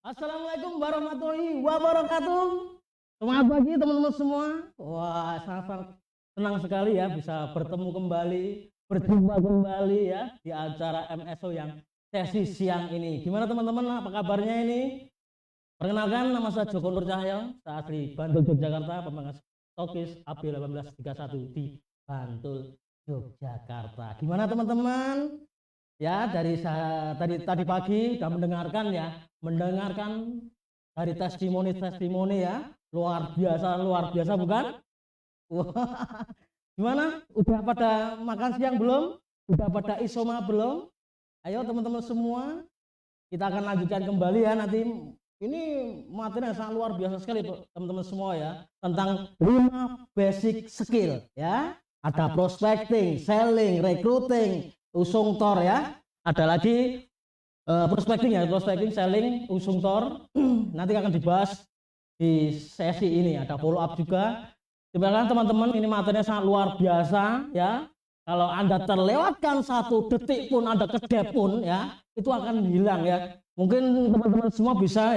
Assalamualaikum warahmatullahi wabarakatuh. Selamat pagi teman-teman semua. Wah, sangat senang sekali ya bisa bertemu kembali, berjumpa kembali ya di acara MSO yang sesi siang ini. Gimana teman-teman? Apa kabarnya ini? Perkenalkan, nama saya Joko Nur Cahyo, saya asli Bantul, Yogyakarta, pemegang stokis AB1831 di Bantul, Yogyakarta. Gimana teman-teman? Ya, dari tadi pagi sudah mendengarkan dari testimoni ya, luar biasa bukan? Wah, gimana? Udah pada makan siang belum? Udah pada isoma belum? Ayo teman-teman semua, kita akan lanjutkan kembali ya nanti. Ini materi yang sangat luar biasa sekali teman-teman semua ya, tentang 5 basic skill ya. Ada prospecting, selling, recruiting, usung tor ya. Ada lagi prospecting, selling, usung tor. Nanti akan dibahas di sesi ini. Ada follow up juga. Sebenarnya teman-teman, ini materinya sangat luar biasa ya. Kalau Anda terlewatkan 1 detik pun, Anda kedep pun ya, itu akan hilang ya. Mungkin teman-teman semua bisa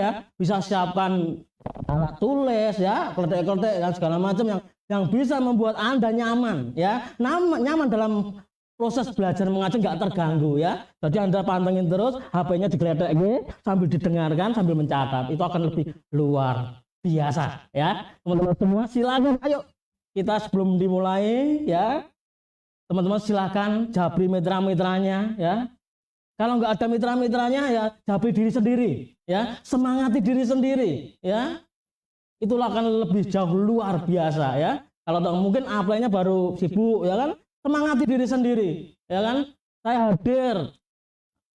siapkan alat tulis ya, kletek-kletek dan segala macam yang bisa membuat Anda nyaman ya. Nyaman dalam proses belajar mengajar, nggak terganggu ya. Jadi Anda pantengin terus, HP-nya digeletek sambil didengarkan, sambil mencatat. Itu akan lebih luar biasa ya. Teman-teman semua silakan, ayo kita sebelum dimulai ya. Teman-teman silakan japri mitra-mitranya ya. Kalau nggak ada mitra-mitranya ya japri diri sendiri ya. Semangati diri sendiri ya. Itulah akan lebih jauh luar biasa ya. Kalau mungkin apply-nya baru sibuk ya kan. Semangati diri sendiri ya kan. Saya hadir,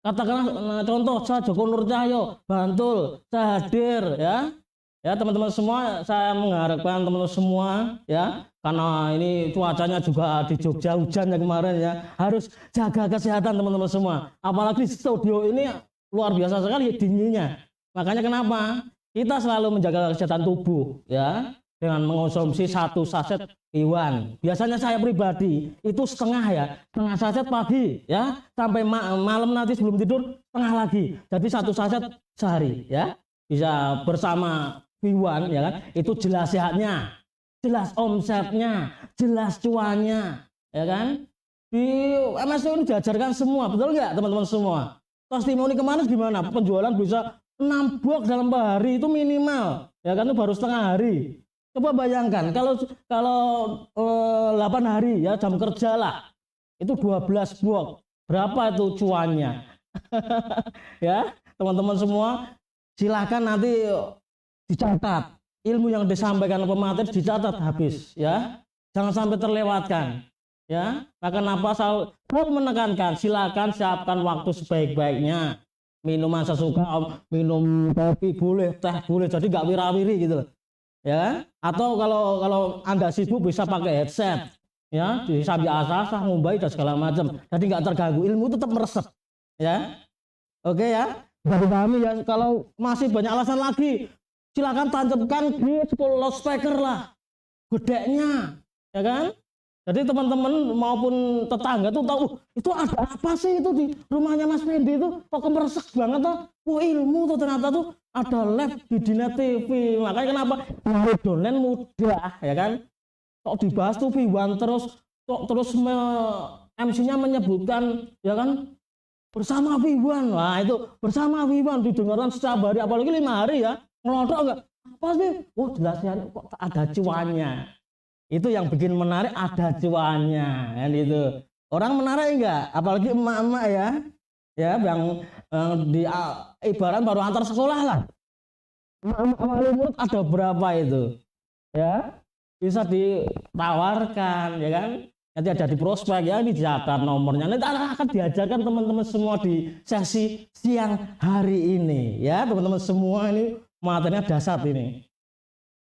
katakanlah contoh saya Joko Nur Cahyo Bantul, saya hadir ya teman-teman semua. Saya mengharapkan teman-teman semua ya, karena ini cuacanya juga di Jogja hujan ya kemarin ya, harus jaga kesehatan teman-teman semua. Apalagi studio ini luar biasa sekali dinginnya. Makanya kenapa kita selalu menjaga kesehatan tubuh ya, dengan mengonsumsi 1 saset iwan. Biasanya saya pribadi itu setengah saset pagi ya, sampai malam nanti sebelum tidur setengah lagi. Jadi 1 saset sehari ya, bisa bersama iwan ya kan. Itu jelas sehatnya, jelas omsetnya, jelas cuannya ya kan. Di MSO ini diajarkan semua, betul nggak teman-teman semua? Testimoni kemarin gimana? Penjualan bisa 6 box dalam hari itu minimal ya kan, itu baru setengah hari. Coba bayangkan kalau 8 hari ya, jam kerja lah, itu 12 box, berapa itu cuannya? Ya teman-teman semua, silahkan nanti dicatat ilmu yang disampaikan pemateri, dicatat habis ya, jangan sampai terlewatkan ya. Maka kenapa saya menekankan, silakan siapkan waktu sebaik-baiknya. Minuman sesuka, minum kopi boleh, teh boleh, jadi nggak wira-wiri gitu loh ya. Atau kalau Anda sibuk bisa pakai headset ya, sambil asah-asah ngumbai dan segala macam, jadi nggak terganggu, ilmu tetap meresap ya. Oke ya, dari kami ya. Kalau masih banyak alasan lagi, silakan tancapkan di 10 loudspeaker lah, gedeknya ya kan. Jadi teman-teman maupun tetangga tuh tahu itu ada apa sih itu di rumahnya Mas Fendi itu, kok meresek banget tuh. Ilmu tuh ternyata tuh ada live di Dinet TV. Makanya kenapa nyari downline mudah ya kan. Kok dibahas tuh Viwan terus MC-nya menyebutkan ya kan, bersama Viwan. Nah itu bersama Viwan didengarkan setiap hari, apalagi 5 hari ya. Ngelodok enggak apa sih? Oh jelasnya kok ada cuannya. Itu yang bikin menarik, ada cuannya kan itu. Orang menarik enggak? Apalagi emak-emak ya yang di ibarat baru antar sekolah lah. Awal murid ada berapa itu ya, bisa ditawarkan ya kan. Nanti ada di prospek ya, ini dicatat nomornya, nanti akan diajarkan teman-teman semua di sesi siang hari ini ya. Teman-teman semua, ini materinya dasar ini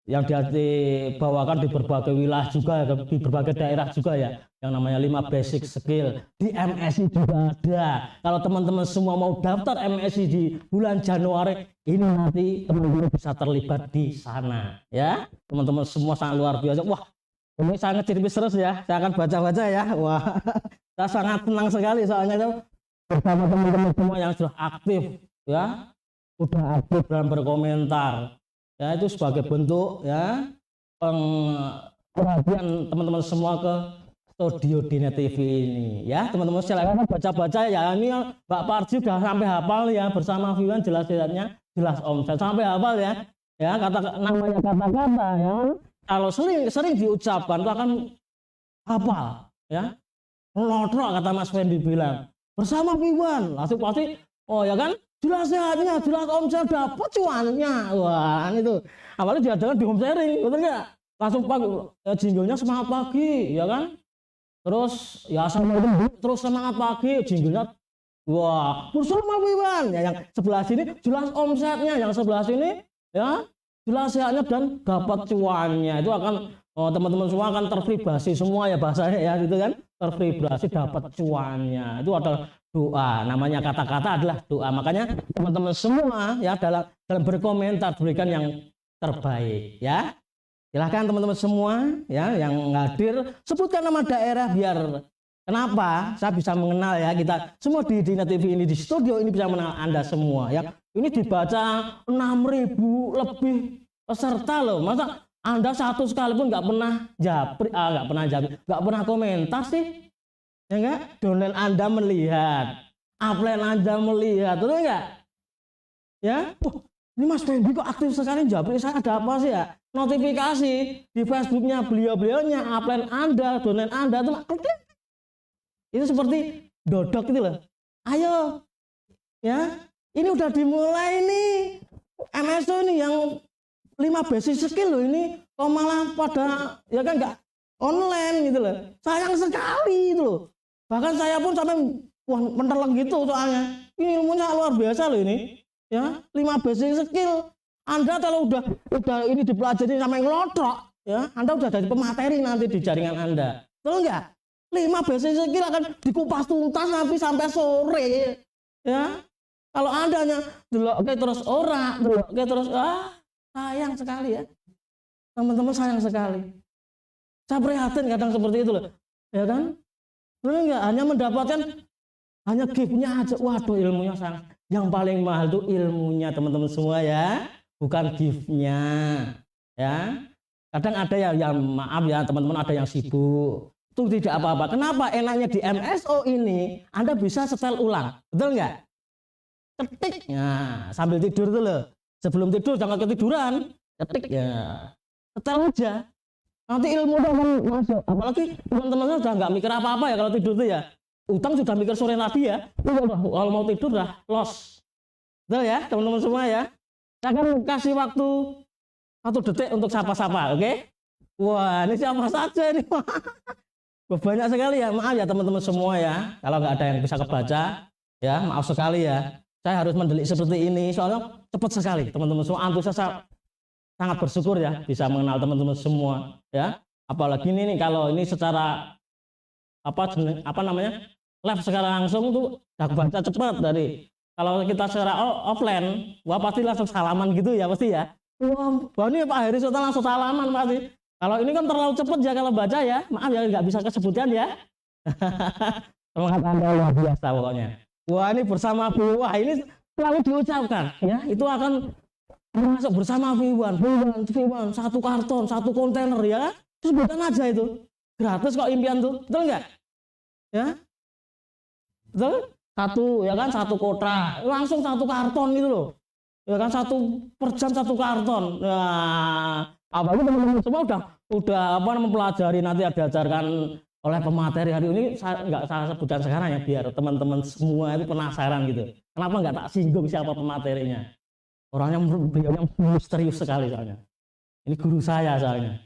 yang dibawakan di berbagai wilayah juga, di berbagai daerah juga ya, yang namanya 5 basic skill. Di MSI juga ada. Kalau teman-teman semua mau daftar MSI di bulan Januari ini, nanti teman-teman bisa terlibat di sana ya. Teman-teman semua sangat luar biasa. Wah, ini sangat ceripis terus ya, saya akan baca-baca ya. Wah, saya sangat senang sekali soalnya itu bersama teman-teman semua yang sudah aktif ya. udah aktif dalam berkomentar. Ya, itu sebagai bentuk ya perhatian teman-teman semua ke Studio Dina TV ini ya. Teman-teman silakan baca-baca ya. Ini Mbak Parji udah sampai hafal ya, bersama Viwan jelas-jelasnya jelas omset sampai hafal ya. Ya, namanya kata-kata ya. Kalau sering diucapkan itu akan hafal ya. Lotrok kata Mas Fendi bilang. Bersama Viwan langsung pasti oh ya kan, jelas sehatnya, jelas omset, dapat cuannya. Wah, itu awalnya diadakan di home sharing, betul nggak? Langsung pagi ya, jinglenya semangat pagi ya kan, terus ya sama itu terus semangat pagi jinglenya. Wah, bersama Viwan ya, yang sebelah sini jelas omsetnya, yang sebelah sini ya jelas sehatnya dan dapat cuannya. Itu akan teman-teman semua akan tervibrasi semua ya bahasanya ya, gitu kan, tervibrasi dapat cuannya. Itu adalah doa, namanya kata-kata adalah doa. Makanya teman-teman semua ya dalam berkomentar berikan yang terbaik ya. Silahkan teman-teman semua ya yang hadir sebutkan nama daerah biar kenapa saya bisa mengenal ya, kita semua di Dina TV ini, di studio ini bisa mengenal Anda semua ya. Ini dibaca 6.000 lebih peserta loh. Masa Anda satu sekalipun nggak pernah japri, nggak pernah komentar sih? Ya enggak? Downline Anda melihat, upline Anda melihat, betul enggak? Ya, ini Mas Fendi kok aktif sekali japri, saya ada apa sih ya? Notifikasi di Facebooknya beliau-beliaunya, upline Anda, downline Anda itu aktif. Itu seperti dodok gitu loh. Ayo, ya, ini udah dimulai nih. MSO ini yang 5 basic skill loh ini, kok malah pada ya kan enggak online gitu loh. Sayang sekali itu loh. Bahkan saya pun sampai menterleng gitu soalnya. Ini ilmunya luar biasa loh ini. Ya, 5 basic skill. Anda kalau udah ini dipelajari sampai ngelotrok, ya, Anda udah jadi pemateri nanti di jaringan Anda. Betul enggak? 5 basic skill akan dikupas tuntas nanti sampai sore. Ya. Kalau Anda hanya oke terus oke terus sayang sekali ya. Teman-teman sayang sekali. Saya prihatin kadang seperti itu loh. Ya kan? Benar enggak? Hanya mendapatkan hanya gift-nya aja. Waduh, ilmunya sangat. Yang paling mahal itu ilmunya teman-teman semua ya, bukan gift-nya. Ya. Kadang ada yang maaf ya teman-teman, ada yang sibuk. Itu tidak apa-apa. Kenapa? Enaknya di MSO ini Anda bisa setel ulang. Betul enggak? Ketik. Nah, sambil tidur tuh loh. Sebelum tidur jangan ketiduran. Ketik ya. Setel aja. Nanti ilmu udah masuk. Apalagi teman-teman udah nggak mikir apa-apa ya kalau tidur tuh ya. Utang sudah mikir sore tadi ya. Kalau mau tidur dah los. Betul ya teman-teman semua ya. Saya akan kasih waktu 1 detik untuk sapa-sapa, oke? Wah, ini siapa saja ini? Banyak sekali ya. Maaf ya teman-teman semua ya. Kalau nggak ada yang bisa kebaca, ya maaf sekali ya. Saya harus mendelik seperti ini soalnya cepat sekali teman-teman semua. Antusias sangat bersyukur ya bisa mengenal teman-teman semua ya. Apalagi ini nih kalau ini secara apa namanya live secara langsung tuh udah baca cepat dari kalau kita secara offline wah pasti langsung salaman gitu ya pasti ya. Wah ini Pak Heri Sultan langsung salaman pasti. Kalau ini kan terlalu cepat ya kalau baca ya. Maaf ya nggak bisa kesebutkan ya. Semangat Anda luar biasa pokoknya. Wah ini bersama Bu. Wah ini selalu diucapkan ya. Itu akan masuk bersama Viwan, 1 karton, 1 kontainer ya. Terus bukan aja itu. Gratis kok impian tuh. Betul enggak? Ya. Betul? 1 ya kan 1 kotak. Langsung 1 karton gitu loh. Ya kan 1 per jam 1 karton. Nah, apalagi teman-teman semua udah mempelajari nanti diajarkan oleh pemateri hari ini. Saya nggak salah sebutkan sekarang ya biar teman-teman semua itu penasaran gitu. Kenapa nggak tak singgung siapa pematerinya? Orangnya beliau misterius sekali soalnya. Ini guru saya soalnya.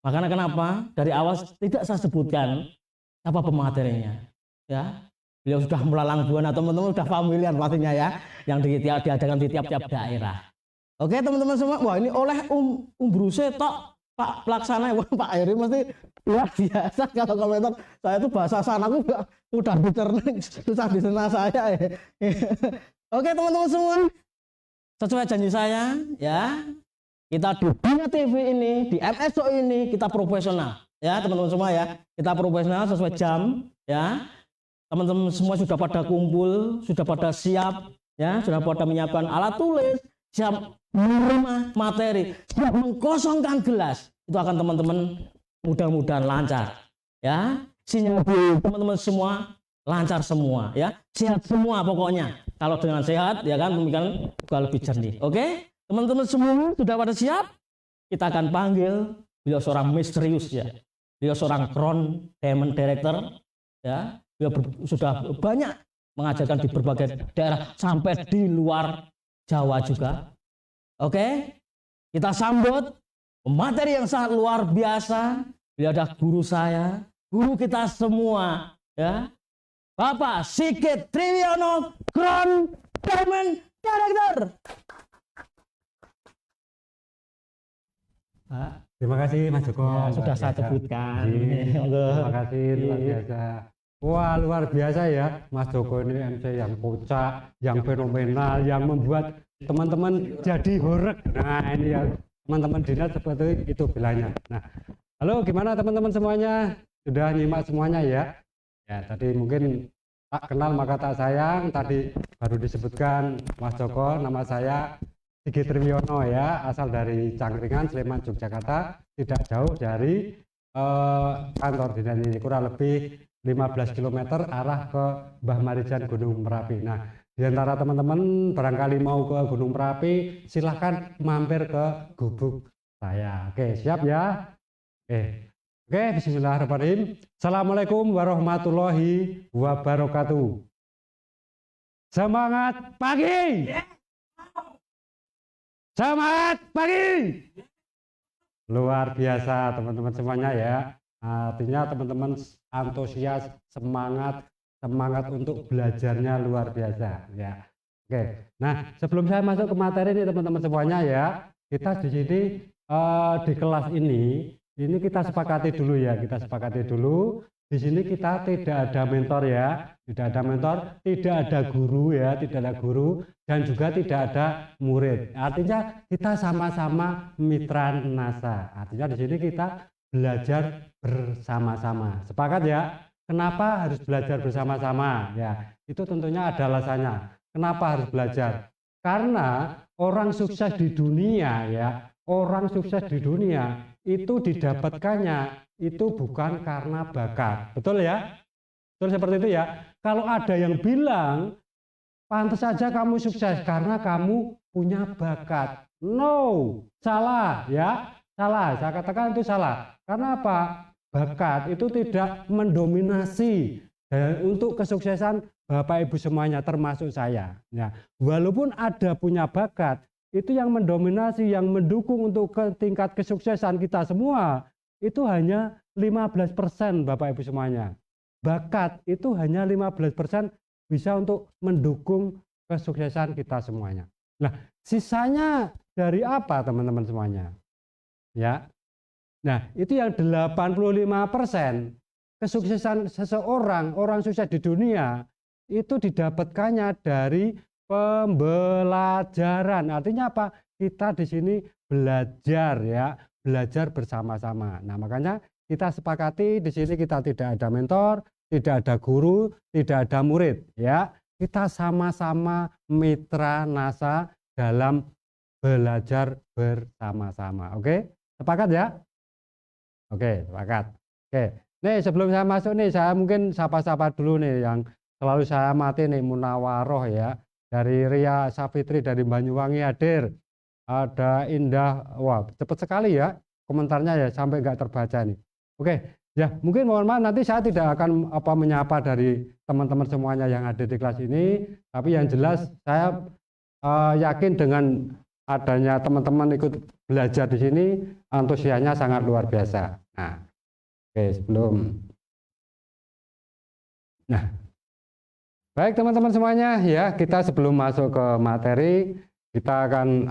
Makanya kenapa dari awal tidak saya sebutkan siapa pematerinya. Ya, beliau sudah melalang buana, teman-teman sudah familiar pastinya ya, yang diadakan di tiap-tiap daerah. Oke teman-teman semua, wah ini oleh Bruse tok Pak Pelaksana, wah Pak Heri mesti luar biasa kalau komentar. Saya itu bahasa sanaku udah dicerna, susah dicerna saya. Oke teman-teman semua. Sesuai janji saya, ya, kita di Dina TV ini, di MSO ini, kita profesional, ya teman-teman semua ya, kita profesional sesuai jam, ya, teman-teman semua sudah pada kumpul, sudah pada siap, ya, sudah pada menyiapkan alat tulis, siap menerima materi, siap mengkosongkan gelas. Itu akan teman-teman mudah-mudahan lancar, ya. Sinyal teman-teman semua lancar semua, ya, sehat semua pokoknya. Kalau dengan sehat, ya kan, pemikiran juga lebih jernih. Oke, teman-teman semua sudah pada siap? Kita akan panggil beliau seorang misterius, ya. Beliau seorang Crown Diamond Director, ya. Beliau sudah banyak mengajarkan di berbagai daerah sampai di luar Jawa juga. Oke, kita sambut materi yang sangat luar biasa. Beliau adalah guru saya, guru kita semua, ya, Bapak Sigit Triwiono, Crown Diamond Director. Pak, terima kasih Mas Joko. Ya, sudah saya sebutkan. Terima kasih, luar biasa. Wah, luar biasa ya Mas Joko ini MC yang kocak, yang fenomenal, yang membuat teman-teman jadi horeg. Nah ini ya teman-teman dinas seperti itu bilangnya. Nah, halo gimana teman-teman semuanya? Sudah nyimak semuanya ya? Ya tadi mungkin tak kenal maka tak sayang. Tadi baru disebutkan Mas Joko, nama saya Sigit Triwiono ya, asal dari Cangkringan, Sleman, Yogyakarta, tidak jauh dari kantor dinas ini, kurang lebih 15 km arah ke Mbah Marijan Gunung Merapi. Nah, di antara teman-teman barangkali mau ke Gunung Merapi, silahkan mampir ke gubuk saya. Oke, siap ya? Oke, bismillahirrahmanirrahim. Assalamualaikum warahmatullahi wabarakatuh. Semangat pagi! Semangat pagi! Luar biasa teman-teman semuanya ya. Artinya teman-teman antusias, semangat untuk belajarnya luar biasa ya. Oke. Nah, sebelum saya masuk ke materi ini teman-teman semuanya ya, kita di sini di kelas ini kita sepakati dulu ya, kita sepakati dulu. Di sini kita tidak ada mentor ya, tidak ada mentor, tidak ada guru ya, tidak ada guru dan juga tidak ada murid. Artinya kita sama-sama mitra NASA. Artinya di sini kita belajar bersama-sama. Sepakat ya? Kenapa harus belajar bersama-sama? Ya, itu tentunya ada alasannya. Kenapa harus belajar? Karena orang sukses di dunia ya, orang sukses di dunia itu didapatkannya itu bukan karena bakat. Betul ya? Betul seperti itu ya? Kalau ada yang bilang pantas saja kamu sukses karena kamu punya bakat. No, salah ya. Salah, saya katakan itu salah. Karena apa? Bakat itu tidak mendominasi dan untuk kesuksesan Bapak Ibu semuanya termasuk saya. Ya, walaupun ada punya bakat, itu yang mendominasi, yang mendukung untuk ke tingkat kesuksesan kita semua itu hanya 15% Bapak Ibu semuanya. Bakat itu hanya 15% bisa untuk mendukung kesuksesan kita semuanya. Nah, sisanya dari apa teman-teman semuanya? Ya. Nah, itu yang 85% kesuksesan seseorang, orang sukses di dunia itu didapatkannya dari pembelajaran. Artinya apa? Kita di sini belajar ya, belajar bersama-sama. Nah, makanya kita sepakati di sini kita tidak ada mentor, tidak ada guru, tidak ada murid ya. Kita sama-sama mitra NASA dalam belajar bersama-sama. Oke? Sepakat ya? Oke, sepakat. Oke. Nih, sebelum saya masuk nih, saya mungkin sapa-sapa dulu nih yang selalu saya amati nih, Munawaroh ya. Dari Ria Safitri dari Banyuwangi hadir. Ada Indah, wah cepat sekali ya komentarnya ya sampai nggak terbaca nih. Oke, ya mungkin mohon maaf nanti saya tidak akan menyapa dari teman-teman semuanya yang ada di kelas ini, tapi yang jelas saya yakin dengan adanya teman-teman ikut belajar di sini antusiasnya sangat luar biasa. Nah, oke baik teman-teman semuanya ya, kita sebelum masuk ke materi kita akan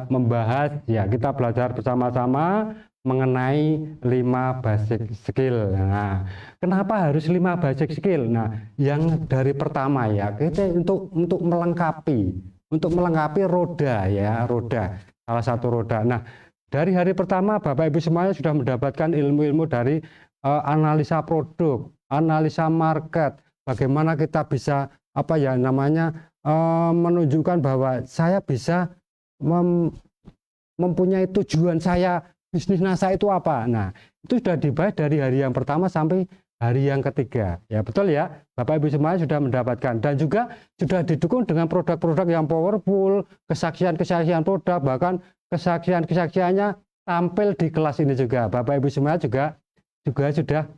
membahas ya, kita belajar bersama-sama mengenai 5 basic skill. Nah, kenapa harus 5 basic skill? Nah, yang dari pertama ya, kita untuk melengkapi roda ya, roda, salah satu roda. Nah, dari hari pertama Bapak Ibu semuanya sudah mendapatkan ilmu-ilmu dari analisa produk, analisa market, bagaimana kita bisa menunjukkan bahwa saya bisa mempunyai tujuan saya, bisnis NASA itu apa. Nah, itu sudah dibahas dari hari yang pertama sampai hari yang ketiga. Ya betul ya, Bapak Ibu semuanya sudah mendapatkan, dan juga sudah didukung dengan produk-produk yang powerful, kesaksian-kesaksian produk, bahkan kesaksian-kesaksiannya tampil di kelas ini juga. Bapak Ibu semuanya juga sudah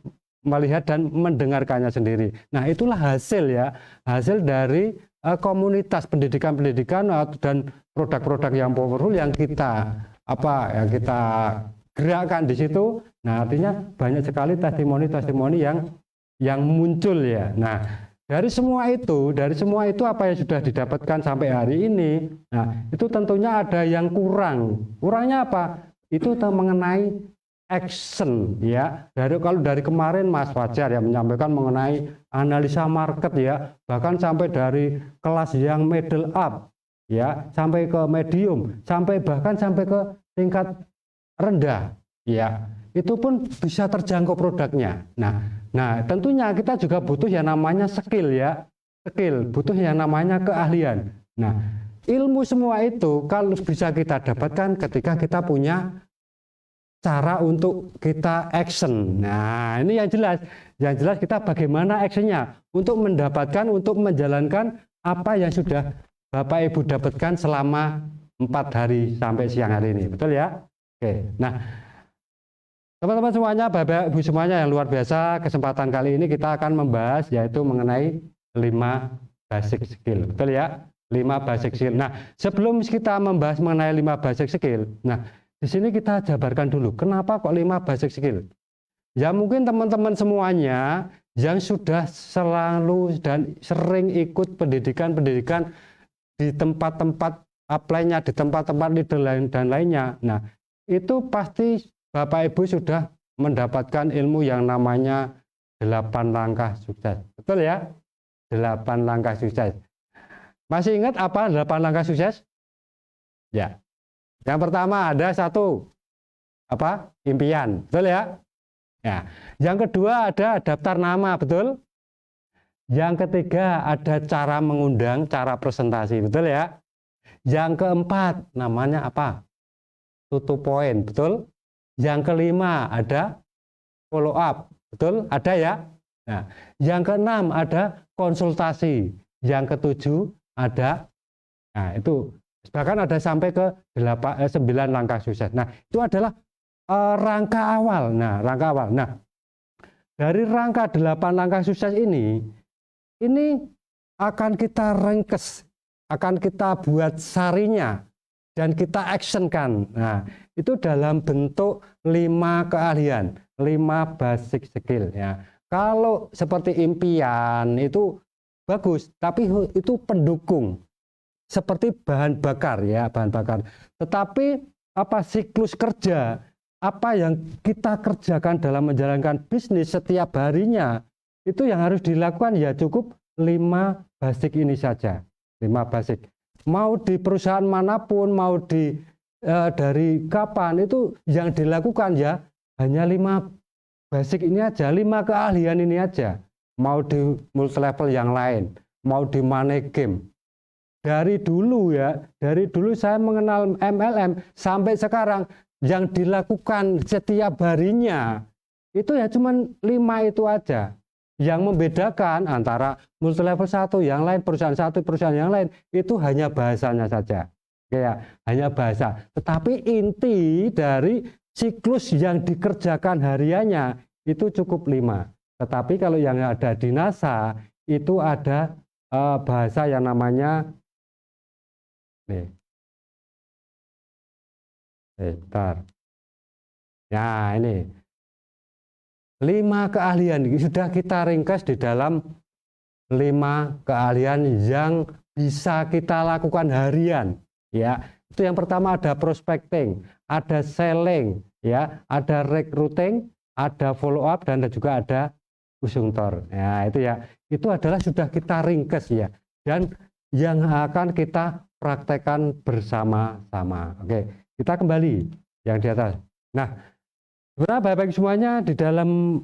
melihat dan mendengarkannya sendiri. Nah, itulah hasil ya, hasil dari komunitas pendidikan-pendidikan dan produk-produk yang powerful yang kita gerakkan di situ. Nah, artinya banyak sekali testimoni-testimoni yang muncul ya. Nah, dari semua itu apa yang sudah didapatkan sampai hari ini. Nah, itu tentunya ada yang kurang. Kurangnya apa? Itu mengenai action ya. Kalau dari kemarin Mas Fajar ya menyampaikan mengenai analisa market ya, bahkan sampai dari kelas yang middle up ya, sampai ke medium, bahkan sampai ke tingkat rendah ya. Itu pun bisa terjangkau produknya. Nah, tentunya kita juga butuh yang namanya skill ya. Skill, butuh yang namanya keahlian. Nah, ilmu semua itu kalau bisa kita dapatkan ketika kita punya cara untuk kita action. Nah, ini yang jelas kita bagaimana actionnya untuk mendapatkan, untuk menjalankan apa yang sudah Bapak Ibu dapatkan selama 4 hari sampai siang hari ini. Betul ya? Oke. Nah, teman-teman semuanya, Bapak Ibu semuanya yang luar biasa, kesempatan kali ini kita akan membahas yaitu mengenai 5 basic skill. Betul ya? 5 basic skill. Nah, sebelum kita membahas mengenai 5 basic skill, nah di sini kita jabarkan dulu, kenapa kok 5 basic skill? Ya mungkin teman-teman semuanya yang sudah selalu dan sering ikut pendidikan-pendidikan di tempat-tempat apply-nya, di tempat-tempat leader dan lainnya. Nah, itu pasti Bapak Ibu sudah mendapatkan ilmu yang namanya 8 langkah sukses. Betul ya? 8 langkah sukses. Masih ingat apa 8 langkah sukses? Ya. Yang pertama ada 1 impian, betul ya? Ya. Yang kedua ada daftar nama, betul? Yang ketiga ada cara mengundang, cara presentasi, betul ya? Yang keempat namanya apa? Tutup poin, betul? Yang kelima ada follow up, betul? Ada ya? Nah, yang keenam ada konsultasi, yang ketujuh ada, nah itu bahkan ada sampai ke 9 langkah sukses. Nah, itu adalah rangka awal. Nah, dari rangka 8 langkah sukses ini akan kita ringkes, akan kita buat sarinya dan kita actionkan. Nah, itu dalam bentuk 5 keahlian, 5 basic skill ya. Kalau seperti impian itu bagus, tapi itu pendukung. Seperti bahan bakar ya, bahan bakar. Tetapi siklus kerja, apa yang kita kerjakan dalam menjalankan bisnis setiap harinya, itu yang harus dilakukan ya cukup 5 basic ini saja. 5 basic. Mau di perusahaan manapun, mau dari kapan, itu yang dilakukan ya hanya 5 basic ini aja, 5 keahlian ini aja. Mau di multi level yang lain, mau di money game. Dari dulu saya mengenal MLM sampai sekarang yang dilakukan setiap harinya itu ya cuma 5 itu aja. Yang membedakan antara multi level 1 yang lain, perusahaan satu, perusahaan yang lain itu hanya bahasanya saja. Ya, hanya bahasa. Tetapi inti dari siklus yang dikerjakan hariannya itu cukup 5. Tetapi kalau yang ada di NASA itu ada bahasa yang namanya bentar. Nah, ini 5 keahlian sudah kita ringkas di dalam 5 keahlian yang bisa kita lakukan harian. Ya, itu yang pertama ada prospecting, ada selling, ya, ada recruiting, ada follow up dan juga ada usungtor. Ya, itu adalah sudah kita ringkas ya. Dan yang akan kita praktekkan bersama-sama. Oke, kita kembali yang di atas. Nah, sebenarnya Bapak semuanya di dalam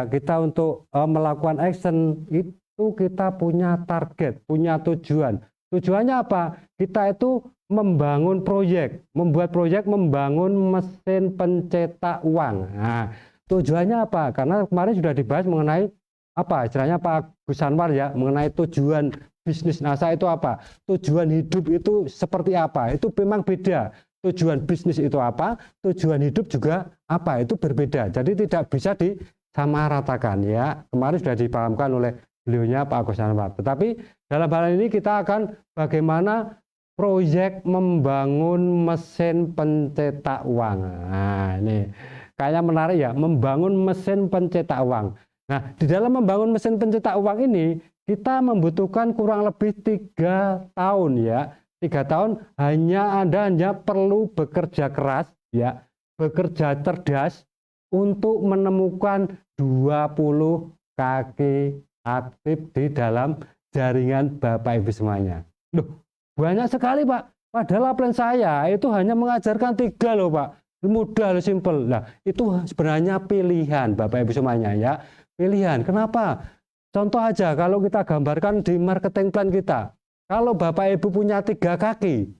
kita untuk melakukan action itu kita punya target, punya tujuan, Tujuannya apa? Kita itu membangun proyek, membuat proyek, membangun mesin pencetak uang. Nah, tujuannya apa? Karena kemarin sudah dibahas mengenai apa istilahnya Pak Gus Anwar ya, mengenai tujuan bisnis NASA itu apa? Tujuan hidup itu seperti apa? Itu memang beda. Tujuan bisnis itu apa? Tujuan hidup juga apa? Itu berbeda. Jadi tidak bisa disamaratakan ya. Kemarin sudah dipahamkan oleh beliaunya Pak Gus Anwar. Tetapi dalam hal ini kita akan bagaimana proyek membangun mesin pencetak uang. Nah, ini kayaknya menarik ya, membangun mesin pencetak uang. Nah, di dalam membangun mesin pencetak uang ini kita membutuhkan kurang lebih 3 tahun ya. 3 tahun Anda hanya perlu bekerja keras ya, bekerja cerdas untuk menemukan 20 kaki aktif di dalam jaringan Bapak Ibu semuanya. Loh, banyak sekali Pak. Padahal plan saya itu hanya mengajarkan 3 loh Pak. Mudah loh, simple. Nah, itu sebenarnya pilihan Bapak Ibu semuanya ya. Pilihan. Kenapa? Contoh aja kalau kita gambarkan di marketing plan kita. Kalau Bapak Ibu punya 3 kaki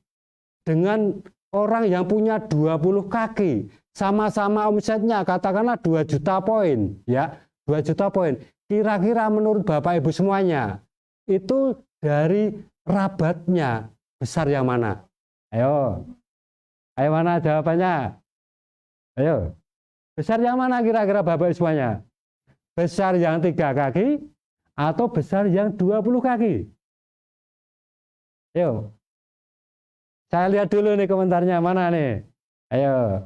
dengan orang yang punya 20 kaki, sama-sama omsetnya katakanlah 2 juta poin ya. 2 juta poin. Kira-kira menurut Bapak Ibu semuanya itu dari rabatnya besar yang mana? Ayo. Ayo, mana jawabannya? Ayo. Besar yang mana kira-kira Bapak Ibu semuanya? Besar yang 3 kaki atau besar yang 20 kaki? Ayo. Saya lihat dulu nih komentarnya mana nih. Ayo.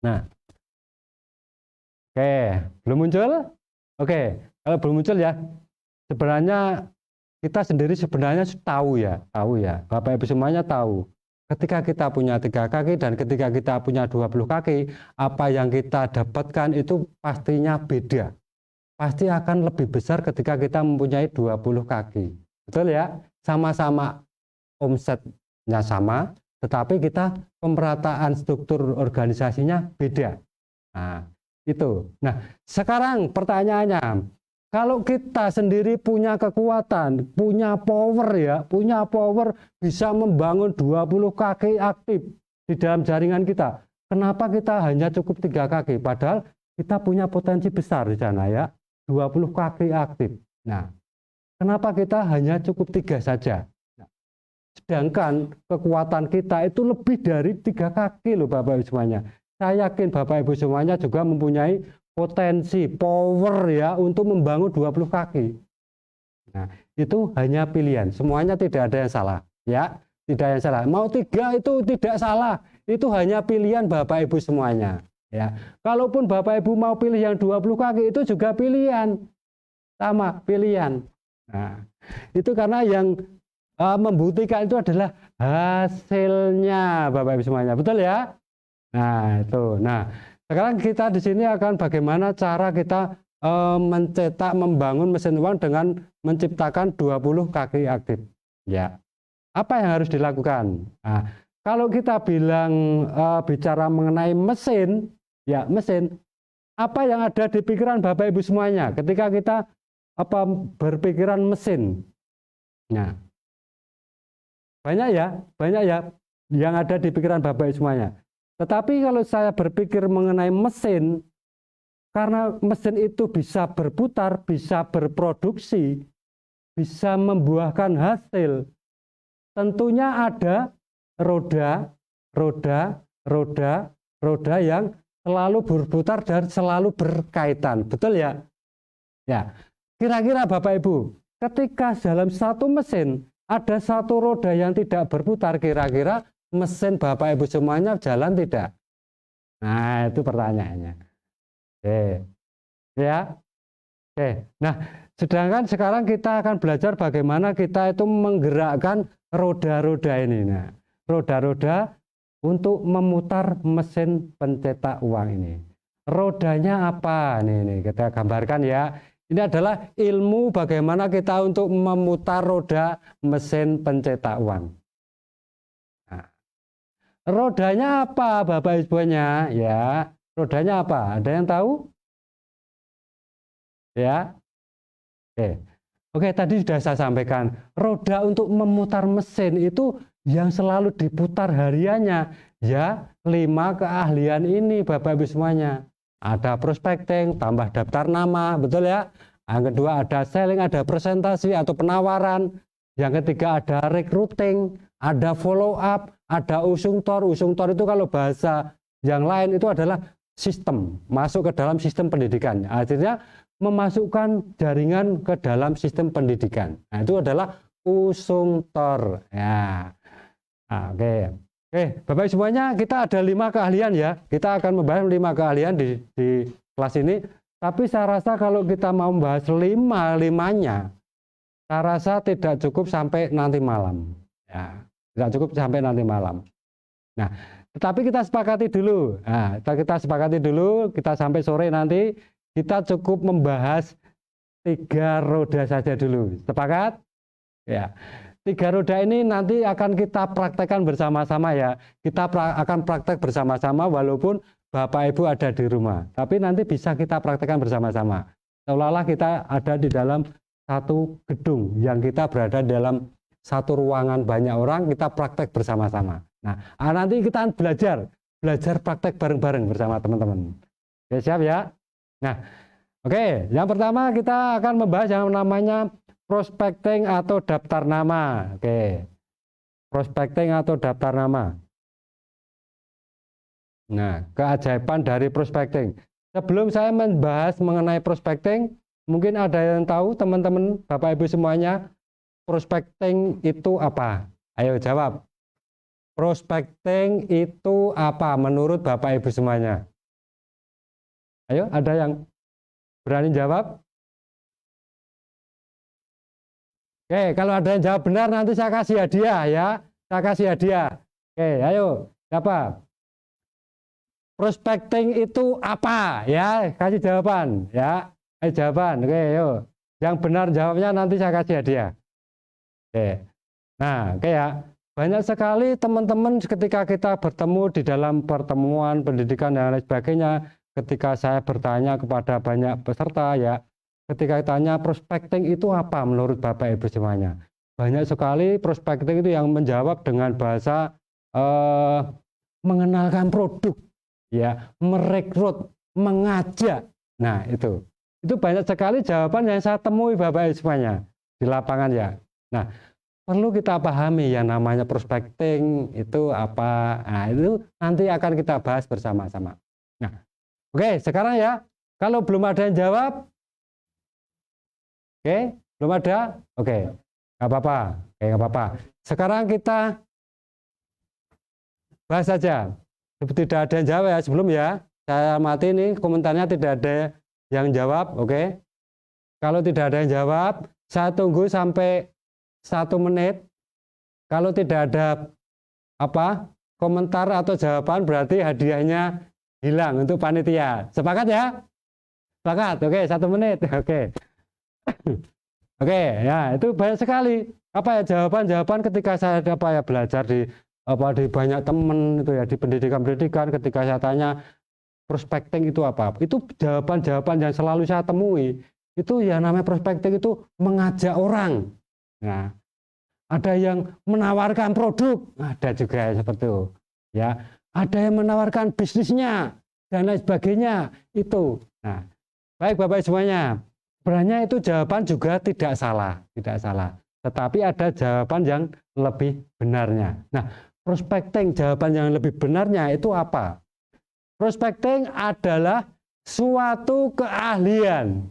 Nah. Oke, belum muncul? Oke, kalau belum muncul ya, sebenarnya kita sendiri sebenarnya tahu ya, Bapak Ibu semuanya tahu. Ketika kita punya 3 kaki dan ketika kita punya 20 kaki, apa yang kita dapatkan itu pastinya beda. Pasti akan lebih besar ketika kita mempunyai 20 kaki. Betul ya? Sama-sama omsetnya sama, tetapi kita pemerataan struktur organisasinya beda. Nah, itu. Nah, sekarang pertanyaannya, kalau kita sendiri punya kekuatan, punya power ya, punya power bisa membangun 20 kaki aktif di dalam jaringan kita. Kenapa kita hanya cukup 3 kaki? Padahal kita punya potensi besar di sana ya, 20 kaki aktif. Nah, kenapa kita hanya cukup 3 saja? Nah, sedangkan kekuatan kita itu lebih dari 3 kaki loh Bapak Ibu semuanya. Saya yakin Bapak Ibu semuanya juga mempunyai potensi, power ya untuk membangun 20 kaki. Nah, itu hanya pilihan. Semuanya tidak ada yang salah. Ya, tidak ada yang salah. Mau 3 itu tidak salah. Itu hanya pilihan Bapak Ibu semuanya. Ya, kalaupun Bapak Ibu mau pilih yang 20 kaki itu juga pilihan. Sama, pilihan. Nah, itu karena yang membuktikan itu adalah hasilnya Bapak Ibu semuanya. Betul ya? Nah, itu. Nah, sekarang kita di sini akan bagaimana cara kita mencetak, membangun mesin uang dengan menciptakan 20 kaki aktif. Ya. Apa yang harus dilakukan? Nah, kalau kita bicara mengenai mesin, ya mesin, apa yang ada di pikiran Bapak Ibu semuanya ketika kita berpikiran mesin? Nah, banyak ya yang ada di pikiran Bapak Ibu semuanya. Tetapi kalau saya berpikir mengenai mesin, karena mesin itu bisa berputar, bisa berproduksi, bisa membuahkan hasil, tentunya ada roda yang selalu berputar dan selalu berkaitan. Betul ya? Ya. Kira-kira Bapak Ibu, ketika dalam satu mesin ada satu roda yang tidak berputar, kira-kira mesin Bapak Ibu semuanya jalan tidak? Nah, itu pertanyaannya. Oke. Ya. Oke. Nah, sedangkan sekarang kita akan belajar bagaimana kita itu menggerakkan roda-roda ini. Nah, roda-roda untuk memutar mesin pencetak uang ini. Rodanya apa? Nih kita gambarkan ya. Ini adalah ilmu bagaimana kita untuk memutar roda mesin pencetak uang. Rodanya apa Bapak Ibu-nya? Ya, rodanya apa? Ada yang tahu? Ya. Oke. Oke, tadi sudah saya sampaikan, roda untuk memutar mesin itu yang selalu diputar hariannya, ya 5 keahlian ini Bapak Ibu semuanya. Ada prospecting, tambah daftar nama, betul ya? Yang kedua ada selling, ada presentasi atau penawaran. Yang ketiga ada recruiting, ada follow up, ada usung tor. Usung tor itu kalau bahasa yang lain itu adalah sistem, masuk ke dalam sistem pendidikan. Akhirnya memasukkan jaringan ke dalam sistem pendidikan. Nah, itu adalah usung tor. Ya. Nah, oke. Oke, Bapak Ibu semuanya, kita ada 5 keahlian ya. Kita akan membahas 5 keahlian di kelas ini. Tapi saya rasa kalau kita mau membahas 5-5-nya, saya rasa tidak cukup sampai nanti malam. Ya, tidak cukup sampai nanti malam. Nah, tetapi kita sepakati dulu. Nah, kita sepakati dulu, kita sampai sore nanti kita cukup membahas 3 roda saja dulu. Sepakat? Ya. 3 roda ini nanti akan kita praktekkan bersama-sama ya. Kita akan praktek bersama-sama walaupun Bapak Ibu ada di rumah. Tapi nanti bisa kita praktekkan bersama-sama. Seolah-olah kita ada di dalam satu gedung yang kita berada dalam satu ruangan banyak orang, kita praktek bersama-sama. Nah, nanti kita belajar praktek bareng-bareng bersama teman-teman. Oke, siap ya? Nah, oke, yang pertama kita akan membahas yang namanya prospecting atau daftar nama. Oke, prospecting atau daftar nama. Nah, keajaiban dari prospecting. Sebelum saya membahas mengenai prospecting, mungkin ada yang tahu teman-teman Bapak Ibu semuanya, prospecting itu apa? Ayo jawab. Prospecting itu apa menurut Bapak Ibu semuanya? Ayo, ada yang berani jawab? Oke, kalau ada yang jawab benar nanti saya kasih hadiah ya. Saya kasih hadiah. Oke, ayo. Siapa? Prospecting itu apa? Ya, kasih jawaban ya. Ayo jawaban. Oke, ayo. Yang benar jawabnya nanti saya kasih hadiah. Oke. Nah, oke ya. Banyak sekali teman-teman ketika kita bertemu di dalam pertemuan pendidikan dan lain sebagainya, ketika saya bertanya kepada banyak peserta ya, ketika ditanya prospecting itu apa menurut Bapak Ibu semuanya, banyak sekali prospecting itu yang menjawab dengan bahasa mengenalkan produk, ya, merekrut, mengajak. Nah itu banyak sekali jawaban yang saya temui Bapak Ibu semuanya di lapangan ya. Nah, perlu kita pahami yang namanya prospecting itu apa. Nah itu nanti akan kita bahas bersama-sama. Nah, oke, sekarang ya, kalau belum ada yang jawab, oke, belum ada, oke, nggak apa-apa, oke, nggak apa-apa. Sekarang kita bahas saja. Tidak ada yang jawab ya sebelum ya, saya mati ini komentarnya tidak ada yang jawab, oke. Kalau tidak ada yang jawab, saya tunggu sampai 1 menit. Kalau tidak ada komentar atau jawaban berarti hadiahnya hilang untuk panitia. Sepakat ya? Sepakat. Oke, 1 menit. Oke. Oke, ya itu banyak sekali jawaban-jawaban ketika saya belajar di banyak teman itu ya di pendidikan ketika saya tanya prospecting itu apa? Itu jawaban-jawaban yang selalu saya temui. Itu yang namanya prospecting itu mengajak orang. Nah, ada yang menawarkan produk, ada juga seperti itu. Ya, ada yang menawarkan bisnisnya dan lain sebagainya itu. Nah, baik Bapak semuanya, sebenarnya itu jawaban juga tidak salah. Tetapi ada jawaban yang lebih benarnya. Nah, prospecting jawaban yang lebih benarnya itu apa? Prospecting adalah suatu keahlian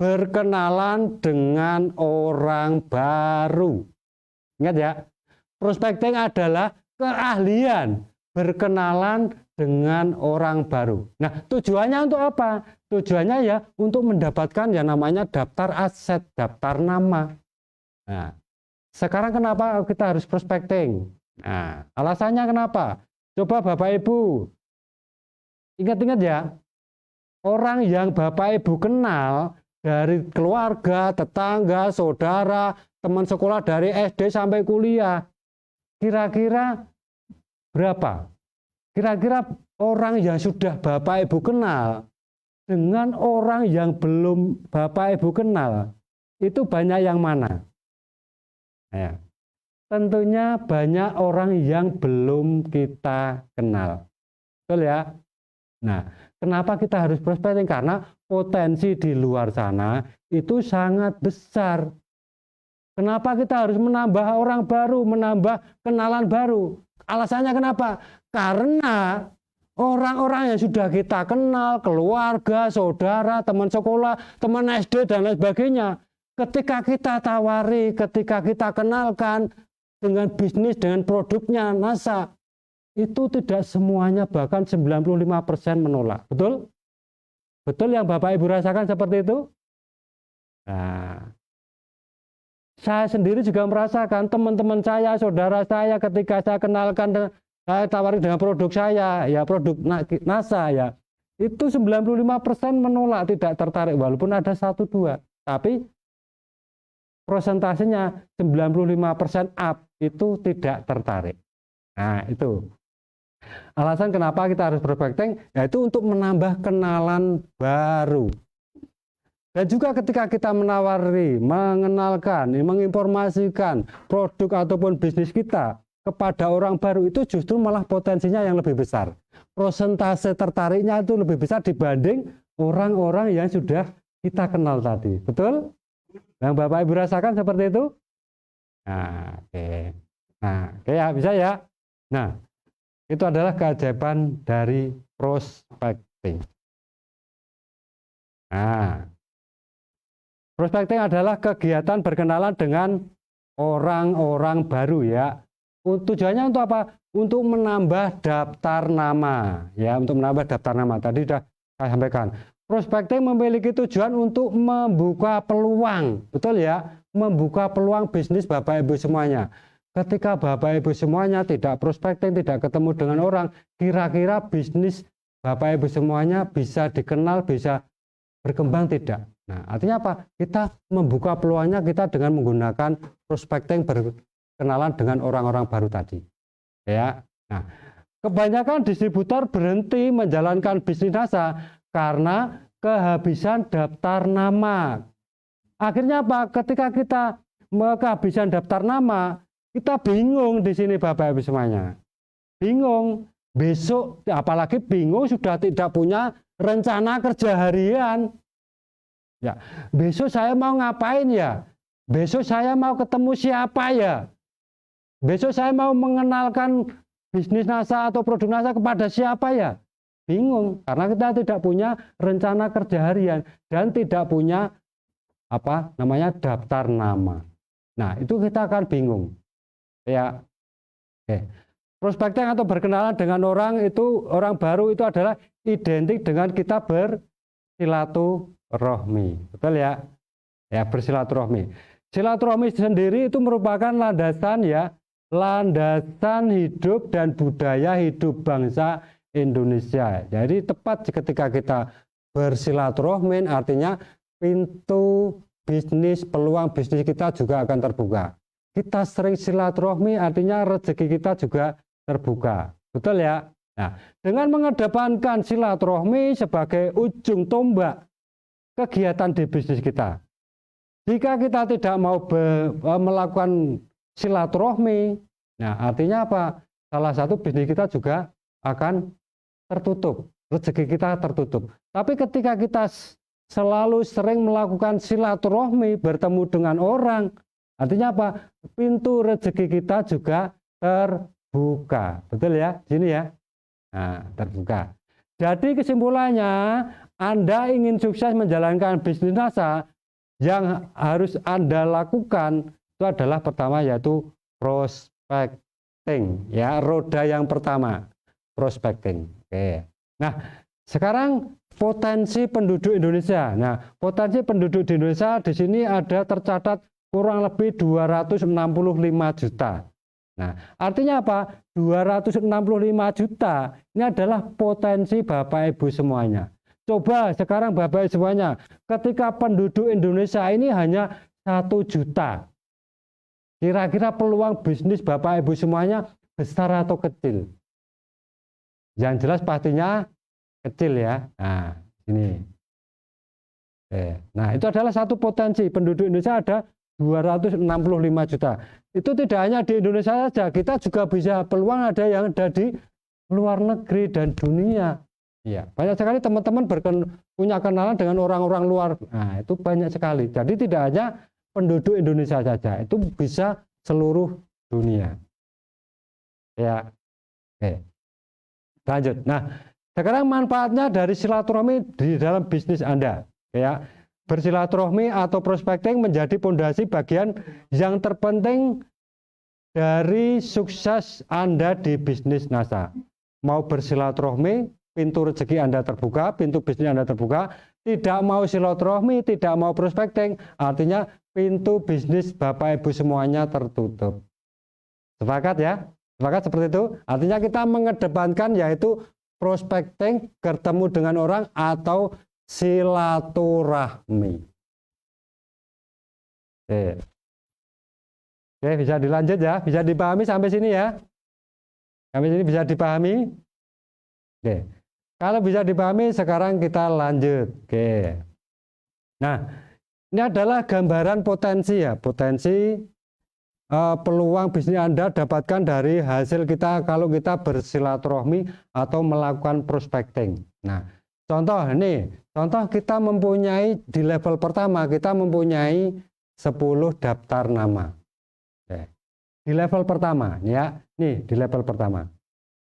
berkenalan dengan orang baru. Ingat ya, prospecting adalah keahlian berkenalan dengan orang baru. Nah, tujuannya untuk apa? Tujuannya ya untuk mendapatkan yang namanya daftar aset, daftar nama. Nah, sekarang kenapa kita harus prospecting? Nah, alasannya kenapa? Coba Bapak Ibu ingat-ingat ya, orang yang Bapak Ibu kenal dari keluarga, tetangga, saudara, teman sekolah dari SD sampai kuliah, kira-kira berapa? Kira-kira orang yang sudah Bapak Ibu kenal dengan orang yang belum Bapak Ibu kenal, itu banyak yang mana? Ya, tentunya banyak orang yang belum kita kenal. Betul ya? Nah, kenapa kita harus prospecting? Karena potensi di luar sana itu sangat besar. Kenapa kita harus menambah orang baru, menambah kenalan baru? Alasannya kenapa? Karena orang-orang yang sudah kita kenal, keluarga, saudara, teman sekolah, teman SD, dan lain sebagainya, ketika kita tawari, ketika kita kenalkan dengan bisnis, dengan produknya NASA, itu tidak semuanya, bahkan 95% menolak. Betul? Betul yang Bapak Ibu rasakan seperti itu? Nah, saya sendiri juga merasakan teman-teman saya, saudara saya ketika saya kenalkan, saya tawari dengan produk saya, ya produk NASA ya, itu 95% menolak, tidak tertarik, walaupun ada 1-2, tapi prosentasenya 95% up itu tidak tertarik. Nah, itu alasan kenapa kita harus prospecting, yaitu untuk menambah kenalan baru. Dan juga ketika kita menawari, mengenalkan, menginformasikan produk ataupun bisnis kita kepada orang baru, itu justru malah potensinya yang lebih besar. Persentase tertariknya itu lebih besar dibanding orang-orang yang sudah kita kenal tadi. Betul? Yang Bapak Ibu rasakan seperti itu? Nah, oke. Nah, oke ya, bisa ya. Nah, itu adalah keajaiban dari prospecting. Nah, prospecting adalah kegiatan berkenalan dengan orang-orang baru ya. Tujuannya untuk apa? Untuk menambah daftar nama ya, untuk menambah daftar nama. Tadi sudah saya sampaikan. Prospecting memiliki tujuan untuk membuka peluang, betul ya? Membuka peluang bisnis Bapak Ibu semuanya. Ketika Bapak Ibu semuanya tidak prospecting, tidak ketemu dengan orang, kira-kira bisnis Bapak Ibu semuanya bisa dikenal, bisa berkembang tidak? Nah, artinya apa? Kita membuka peluangnya kita dengan menggunakan prospecting, berkenalan dengan orang-orang baru tadi. Ya. Nah, kebanyakan distributor berhenti menjalankan bisnis NASA karena kehabisan daftar nama. Akhirnya apa? Ketika kita kehabisan daftar nama, kita bingung di sini Bapak Ibu semuanya. Bingung. Besok, apalagi bingung sudah tidak punya rencana kerja harian. Ya, besok saya mau ngapain ya? Besok saya mau ketemu siapa ya? Besok saya mau mengenalkan bisnis NASA atau produk NASA kepada siapa ya? Bingung, karena kita tidak punya rencana kerja harian dan tidak punya apa namanya daftar nama. Nah, itu kita akan bingung. Ya, oke. Prospecting atau berkenalan dengan orang itu, orang baru itu adalah identik dengan kita bersilaturahmi. Betul ya? Ya, bersilaturahmi. Silaturahmi sendiri itu merupakan landasan ya, landasan hidup dan budaya hidup bangsa Indonesia. Jadi tepat ketika kita bersilaturahmi artinya pintu bisnis, peluang bisnis kita juga akan terbuka. Kita sering silaturahmi artinya rezeki kita juga terbuka. Betul ya? Nah, dengan mengedepankan silaturahmi sebagai ujung tombak kegiatan di bisnis kita. Jika kita tidak mau melakukan silaturahmi, nah artinya apa? Salah satu bisnis kita juga akan tertutup, rezeki kita tertutup. Tapi ketika kita selalu sering melakukan silaturahmi, bertemu dengan orang, artinya apa? Pintu rezeki kita juga terbuka. Betul ya? Sini ya. Nah, terbuka. Jadi kesimpulannya, Anda ingin sukses menjalankan bisnis NASA, yang harus Anda lakukan itu adalah pertama yaitu prospecting. Ya, roda yang pertama, prospecting. Oke. Nah, sekarang potensi penduduk Indonesia. Nah, potensi penduduk di Indonesia di sini ada tercatat kurang lebih 265 juta. Nah, artinya apa? 265 juta ini adalah potensi Bapak Ibu semuanya. Coba sekarang Bapak Ibu semuanya, ketika penduduk Indonesia ini hanya 1 juta, kira-kira peluang bisnis Bapak Ibu semuanya besar atau kecil? Yang jelas pastinya kecil ya. Nah, ini Nah, itu adalah satu potensi. Penduduk Indonesia ada 265 juta. Itu tidak hanya di Indonesia saja, kita juga bisa peluang ada yang ada di luar negeri dan dunia. Ya, banyak sekali teman-teman punya kenalan dengan orang-orang luar. Nah, itu banyak sekali. Jadi tidak hanya penduduk Indonesia saja, itu bisa seluruh dunia. Ya, oke. Lanjut. Nah, sekarang manfaatnya dari silaturahmi di dalam bisnis Anda. Ya, bersilaturahmi atau prospecting menjadi pondasi bagian yang terpenting dari sukses Anda di bisnis NASA. Mau bersilaturahmi, pintu rezeki Anda terbuka, pintu bisnis Anda terbuka. Tidak mau silaturahmi, tidak mau prospecting, artinya pintu bisnis Bapak Ibu semuanya tertutup. Sepakat ya? Sepakat seperti itu? Artinya kita mengedepankan yaitu prospecting, bertemu dengan orang, atau silaturahmi. Oke, bisa dilanjut ya, bisa dipahami sampai sini ya. Sampai sini bisa dipahami. Oke, kalau bisa dipahami sekarang kita lanjut. Oke. Nah, ini adalah gambaran potensi ya, potensi peluang bisnis Anda dapatkan dari hasil kita kalau kita bersilaturahmi atau melakukan prospecting. Nah, contoh ini, contoh kita mempunyai di level pertama, kita mempunyai 10 daftar nama. Oke. Di level pertama ya, nih di level pertama.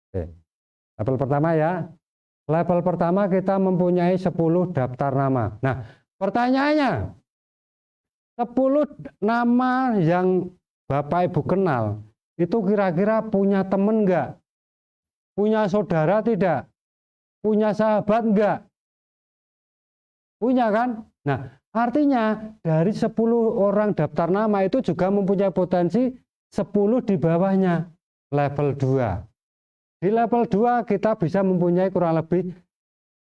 Oke. Level pertama ya, level pertama kita mempunyai 10 daftar nama. Nah, pertanyaannya, 10 nama yang Bapak Ibu kenal, itu kira-kira punya teman enggak? Punya saudara tidak? Punya sahabat enggak? Punya kan? Nah, artinya dari 10 orang daftar nama itu juga mempunyai potensi 10 di bawahnya, level 2. Di level 2 kita bisa mempunyai kurang lebih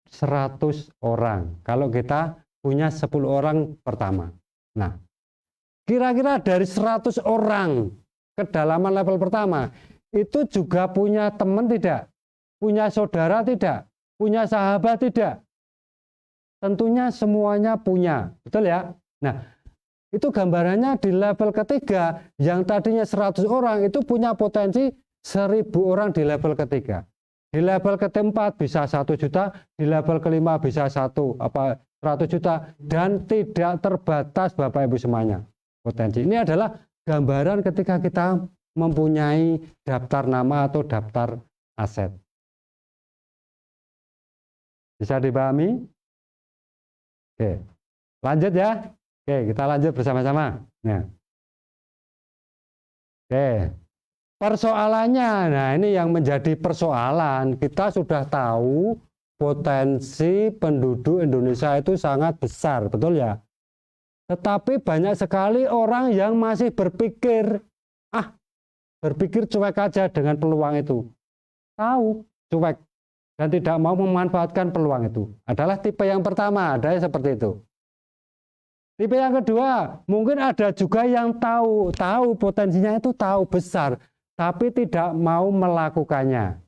100 orang, kalau kita punya 10 orang pertama. Nah, kira-kira dari 100 orang kedalaman level pertama, itu juga punya teman tidak? Punya saudara tidak? Punya sahabat tidak? Tentunya semuanya punya, betul ya? Nah, itu gambarannya di level ketiga, yang tadinya 100 orang itu punya potensi 1000 orang di level ketiga. Di level keempat bisa 1 juta, di level kelima bisa 100 juta, dan tidak terbatas Bapak Ibu semuanya. Potensi ini adalah gambaran ketika kita mempunyai daftar nama atau daftar aset. Bisa dipahami? Oke, lanjut ya. Oke, kita lanjut bersama-sama. Nah, oke, persoalannya, nah ini yang menjadi persoalan. Kita sudah tahu potensi penduduk Indonesia itu sangat besar, betul ya? Tetapi banyak sekali orang yang masih berpikir, berpikir cuek aja dengan peluang itu. Tahu, cuek, dan tidak mau memanfaatkan peluang itu. Adalah tipe yang pertama, ada yang seperti itu. Tipe yang kedua, mungkin ada juga yang tahu potensinya itu tahu besar, tapi tidak mau melakukannya.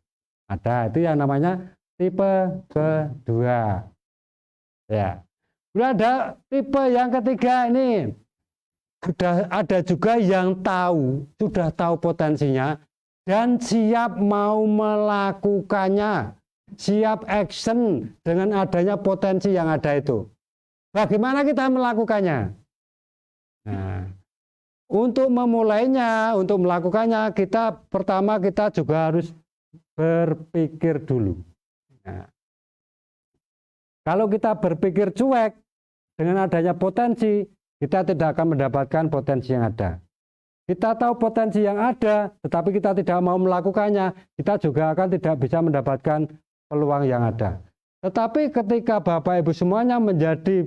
Ada, itu yang namanya tipe kedua. Ya. Sudah ada tipe yang ketiga ini, sudah ada juga yang sudah tahu potensinya dan siap mau melakukannya, siap action dengan adanya potensi yang ada itu. Bagaimana kita melakukannya? Nah, untuk memulainya, untuk melakukannya, pertama kita juga harus berpikir dulu. Nah, kalau kita berpikir cuek, dengan adanya potensi, kita tidak akan mendapatkan potensi yang ada. Kita tahu potensi yang ada, tetapi kita tidak mau melakukannya, kita juga akan tidak bisa mendapatkan peluang yang ada. Tetapi ketika Bapak Ibu semuanya menjadi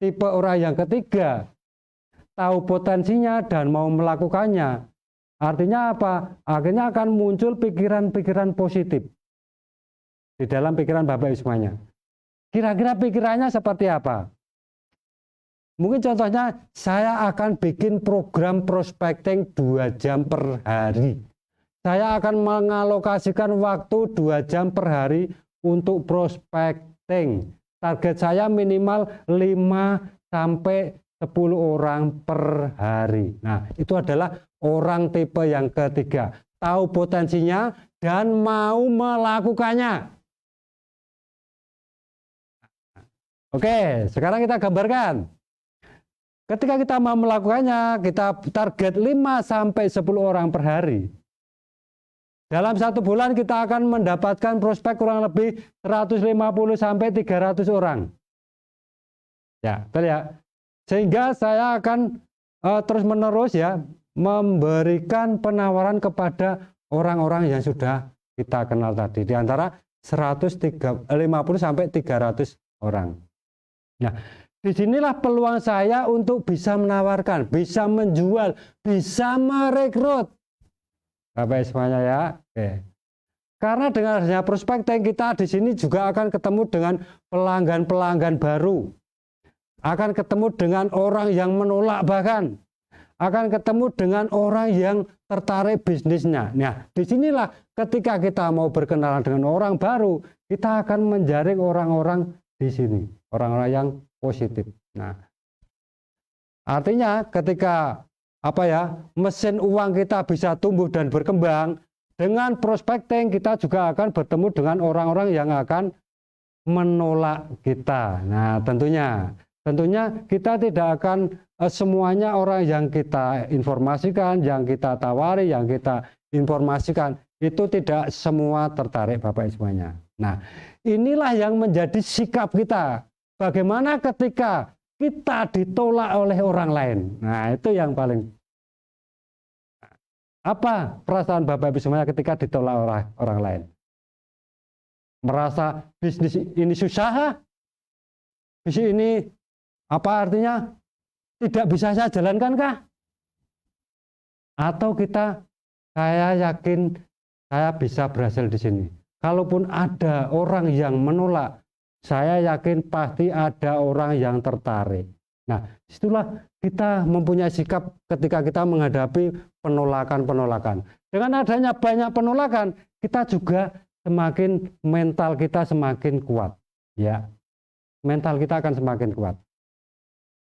tipe orang yang ketiga, tahu potensinya dan mau melakukannya, artinya apa? Akhirnya akan muncul pikiran-pikiran positif di dalam pikiran Bapak Ibu semuanya. Kira-kira pikirannya seperti apa? Mungkin contohnya, saya akan bikin program prospecting 2 jam per hari. Saya akan mengalokasikan waktu 2 jam per hari untuk prospecting. Target saya minimal 5 sampai 10 orang per hari. Nah, itu adalah orang tipe yang ketiga. Tahu potensinya dan mau melakukannya. Oke, sekarang kita gambarkan. Ketika kita mau melakukannya, kita target 5 sampai 10 orang per hari. Dalam 1 bulan kita akan mendapatkan prospek kurang lebih 150 sampai 300 orang. Ya, betul ya. Sehingga saya akan terus-menerus ya memberikan penawaran kepada orang-orang yang sudah kita kenal tadi, di antara 150 sampai 300 orang. Nah, disinilah peluang saya untuk bisa menawarkan, bisa menjual, bisa merekrut. Bapak semuanya ya. Oke. Karena dengan adanya prospecting, kita di sini juga akan ketemu dengan pelanggan-pelanggan baru. Akan ketemu dengan orang yang menolak, bahkan akan ketemu dengan orang yang tertarik bisnisnya. Nah, disinilah ketika kita mau berkenalan dengan orang baru, kita akan menjaring orang-orang di sini, orang-orang yang positif. Nah, artinya ketika mesin uang kita bisa tumbuh dan berkembang, dengan prospecting kita juga akan bertemu dengan orang-orang yang akan menolak kita. Nah, tentunya kita tidak akan semuanya orang yang kita informasikan, yang kita tawari, yang kita informasikan, itu tidak semua tertarik Bapak semuanya. Nah, inilah yang menjadi sikap kita. Bagaimana ketika kita ditolak oleh orang lain? Nah, itu yang paling. Apa perasaan Bapak Ibu semuanya ketika ditolak oleh orang lain? Merasa bisnis ini susah? Bisnis ini apa artinya? Tidak bisa saya jalankan kah? Atau saya yakin saya bisa berhasil di sini. Kalaupun ada orang yang menolak, saya yakin pasti ada orang yang tertarik. Nah, itulah kita mempunyai sikap ketika kita menghadapi penolakan-penolakan. Dengan adanya banyak penolakan, kita juga mental kita semakin kuat. Ya, mental kita akan semakin kuat.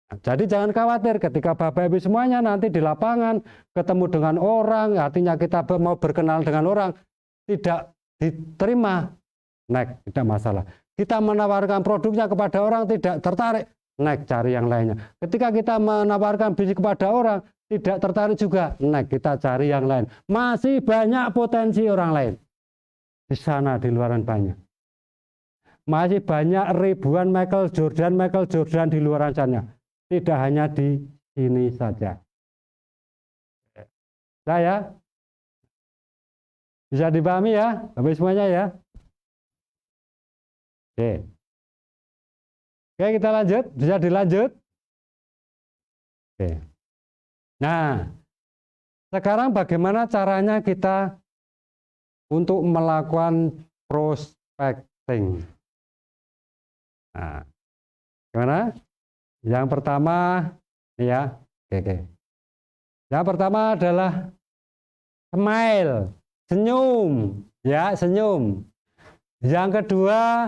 Nah, jadi jangan khawatir ketika Bapak Ibu semuanya nanti di lapangan ketemu dengan orang, artinya kita mau berkenalan dengan orang, tidak diterima, tidak masalah. Kita menawarkan produknya kepada orang tidak tertarik, cari yang lainnya. Ketika kita menawarkan bisnis kepada orang tidak tertarik juga, kita cari yang lain. Masih banyak potensi orang lain di sana, di luaran banyak. Masih banyak ribuan Michael Jordan di luaran sana. Tidak hanya di sini saja. Saya bisa dipahami ya, Bapak semuanya ya. Oke. Oke, kita lanjut. Bisa dilanjut? Oke. Nah, sekarang bagaimana caranya kita untuk melakukan prospecting? Nah, gimana? Yang pertama, ya, oke. Yang pertama adalah smile, senyum, ya, senyum. Yang kedua,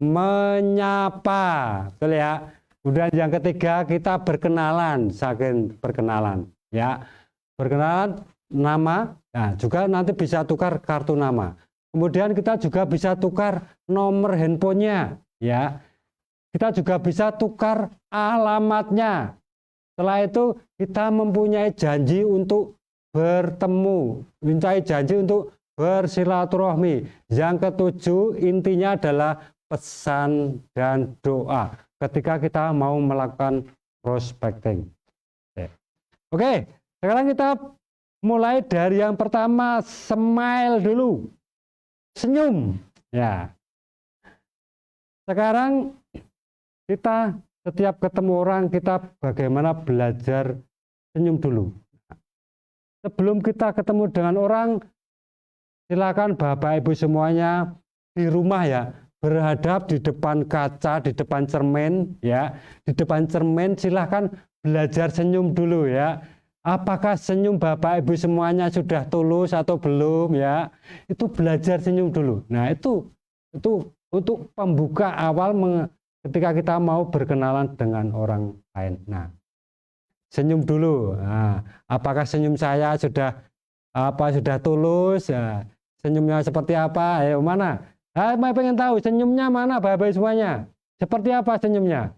menyapa, betul ya. Kemudian yang ketiga kita berkenalan, ya, berkenalan nama. Nah, juga nanti bisa tukar kartu nama. Kemudian kita juga bisa tukar nomor handphonenya, ya. Kita juga bisa tukar alamatnya. Setelah itu kita mempunyai janji untuk bertemu, mempunyai janji untuk bersilaturahmi. Yang ketujuh intinya adalah pesan dan doa ketika kita mau melakukan prospecting. Oke, sekarang kita mulai dari yang pertama, smile dulu, senyum. Ya. Sekarang kita setiap ketemu orang, kita bagaimana belajar senyum dulu. Sebelum kita ketemu dengan orang, silakan Bapak Ibu semuanya di rumah ya, berhadap di depan kaca, di depan cermin ya, di depan cermin silahkan belajar senyum dulu ya. Apakah senyum Bapak Ibu semuanya sudah tulus atau belum ya? Itu belajar senyum dulu. Nah, itu untuk pembuka awal ketika kita mau berkenalan dengan orang lain. Nah, senyum dulu. Nah, apakah senyum saya sudah tulus? Nah, senyumnya seperti apa? Ayo mana? Saya pengen tahu senyumnya mana, Bapak semuanya. Seperti apa senyumnya?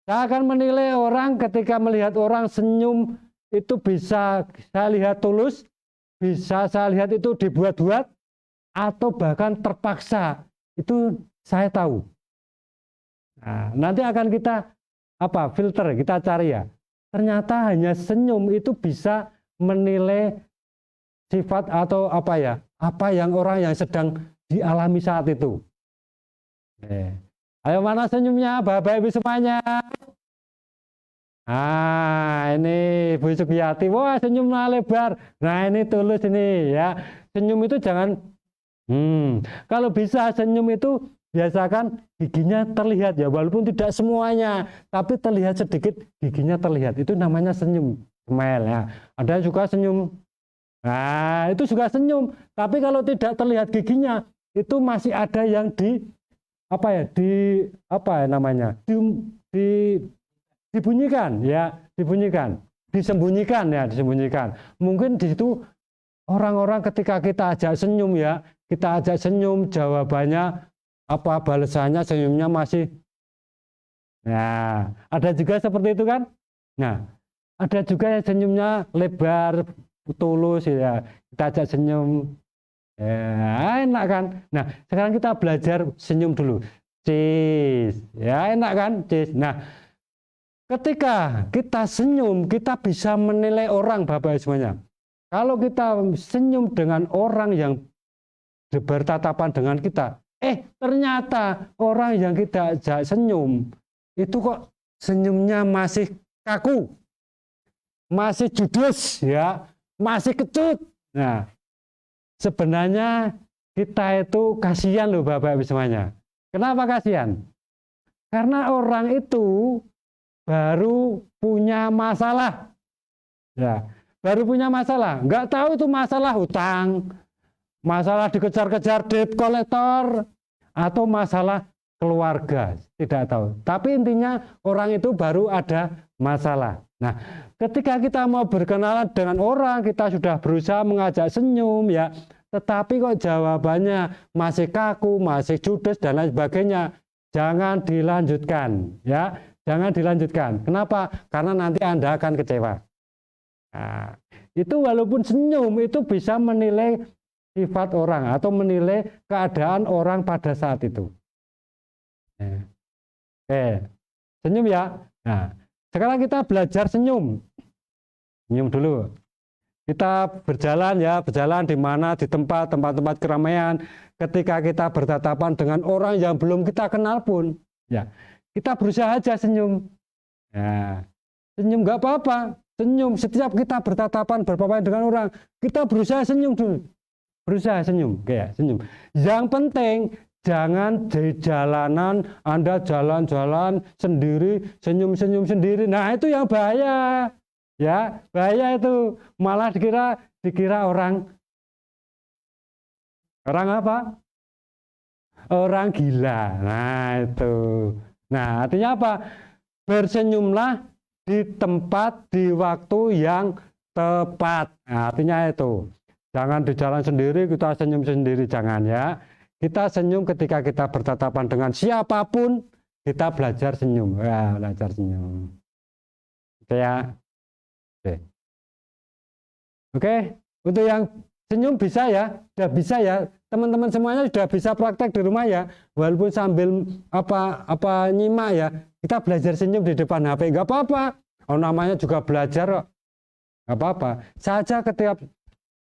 Saya akan menilai orang ketika melihat orang senyum itu bisa saya lihat tulus, bisa saya lihat itu dibuat-buat, atau bahkan terpaksa. Itu saya tahu. Nah, nanti akan kita filter, kita cari ya. Ternyata hanya senyum itu bisa menilai sifat atau apa yang orang yang sedang dialami saat itu. Ayo mana senyumnya Bapak Ibu semuanya? Ah, ini Bu Sugiyati, wah senyumnya lebar. Nah ini tulus ini ya. Senyum itu jangan, kalau bisa senyum itu biasakan giginya terlihat ya, walaupun tidak semuanya, tapi terlihat sedikit giginya terlihat. Itu namanya senyum, smile ya. Ada juga senyum, nah itu juga senyum. Tapi kalau tidak terlihat giginya, itu masih ada yang disembunyikan. Mungkin di situ orang-orang ketika kita ajak senyum jawabannya balasannya senyumnya masih. Nah, ada juga seperti itu kan? Nah, ada juga yang senyumnya lebar, tulus ya. Kita ajak senyum. Ya, enak kan? Nah, sekarang kita belajar senyum dulu. Cheese. Ya, enak kan? Cheese. Nah, ketika kita senyum, kita bisa menilai orang, Bapak semuanya. Kalau kita senyum dengan orang yang bertatapan dengan kita, ternyata orang yang kita ajak senyum, itu kok senyumnya masih kaku, masih judes, ya, masih kecut. Nah, sebenarnya kita itu kasihan loh Bapak Ibu semuanya. Kenapa kasihan? Karena orang itu baru punya masalah. Ya, baru punya masalah. Nggak tahu itu masalah hutang, masalah dikejar-kejar debt collector, atau masalah keluarga. Tidak tahu. Tapi intinya orang itu baru ada masalah. Nah, ketika kita mau berkenalan dengan orang, kita sudah berusaha mengajak senyum ya, tetapi kok jawabannya masih kaku, masih judes dan lain sebagainya, jangan dilanjutkan ya, jangan dilanjutkan. Kenapa? Karena nanti Anda akan kecewa. Nah, itu walaupun senyum itu bisa menilai sifat orang atau menilai keadaan orang pada saat itu. Senyum ya. Nah, sekarang kita belajar senyum. Senyum dulu. Kita berjalan di mana, di tempat-tempat keramaian. Ketika kita bertatapan dengan orang yang belum kita kenal pun, ya, kita berusaha aja senyum. Ya, senyum nggak apa-apa. Senyum setiap kita bertatapan, berpapasan dengan orang, kita berusaha senyum dulu. Berusaha senyum, kayak senyum. Yang penting jangan di jalanan Anda jalan-jalan sendiri, senyum-senyum sendiri. Nah, itu yang bahaya. Ya, bahaya itu. Malah dikira orang apa? Orang gila. Nah, itu. Nah, artinya apa? Bersenyumlah di tempat, di waktu yang tepat. Nah, artinya itu. Jangan di jalan sendiri, kita senyum sendiri. Jangan ya. Kita senyum ketika kita bertatapan dengan siapapun, kita belajar senyum. Ya, belajar senyum. Oke ya. Oke, untuk yang senyum bisa ya, sudah bisa ya, teman-teman semuanya sudah bisa praktek di rumah ya, walaupun sambil nyimak ya, kita belajar senyum di depan HP, nggak apa-apa, namanya juga belajar, nggak apa-apa, saja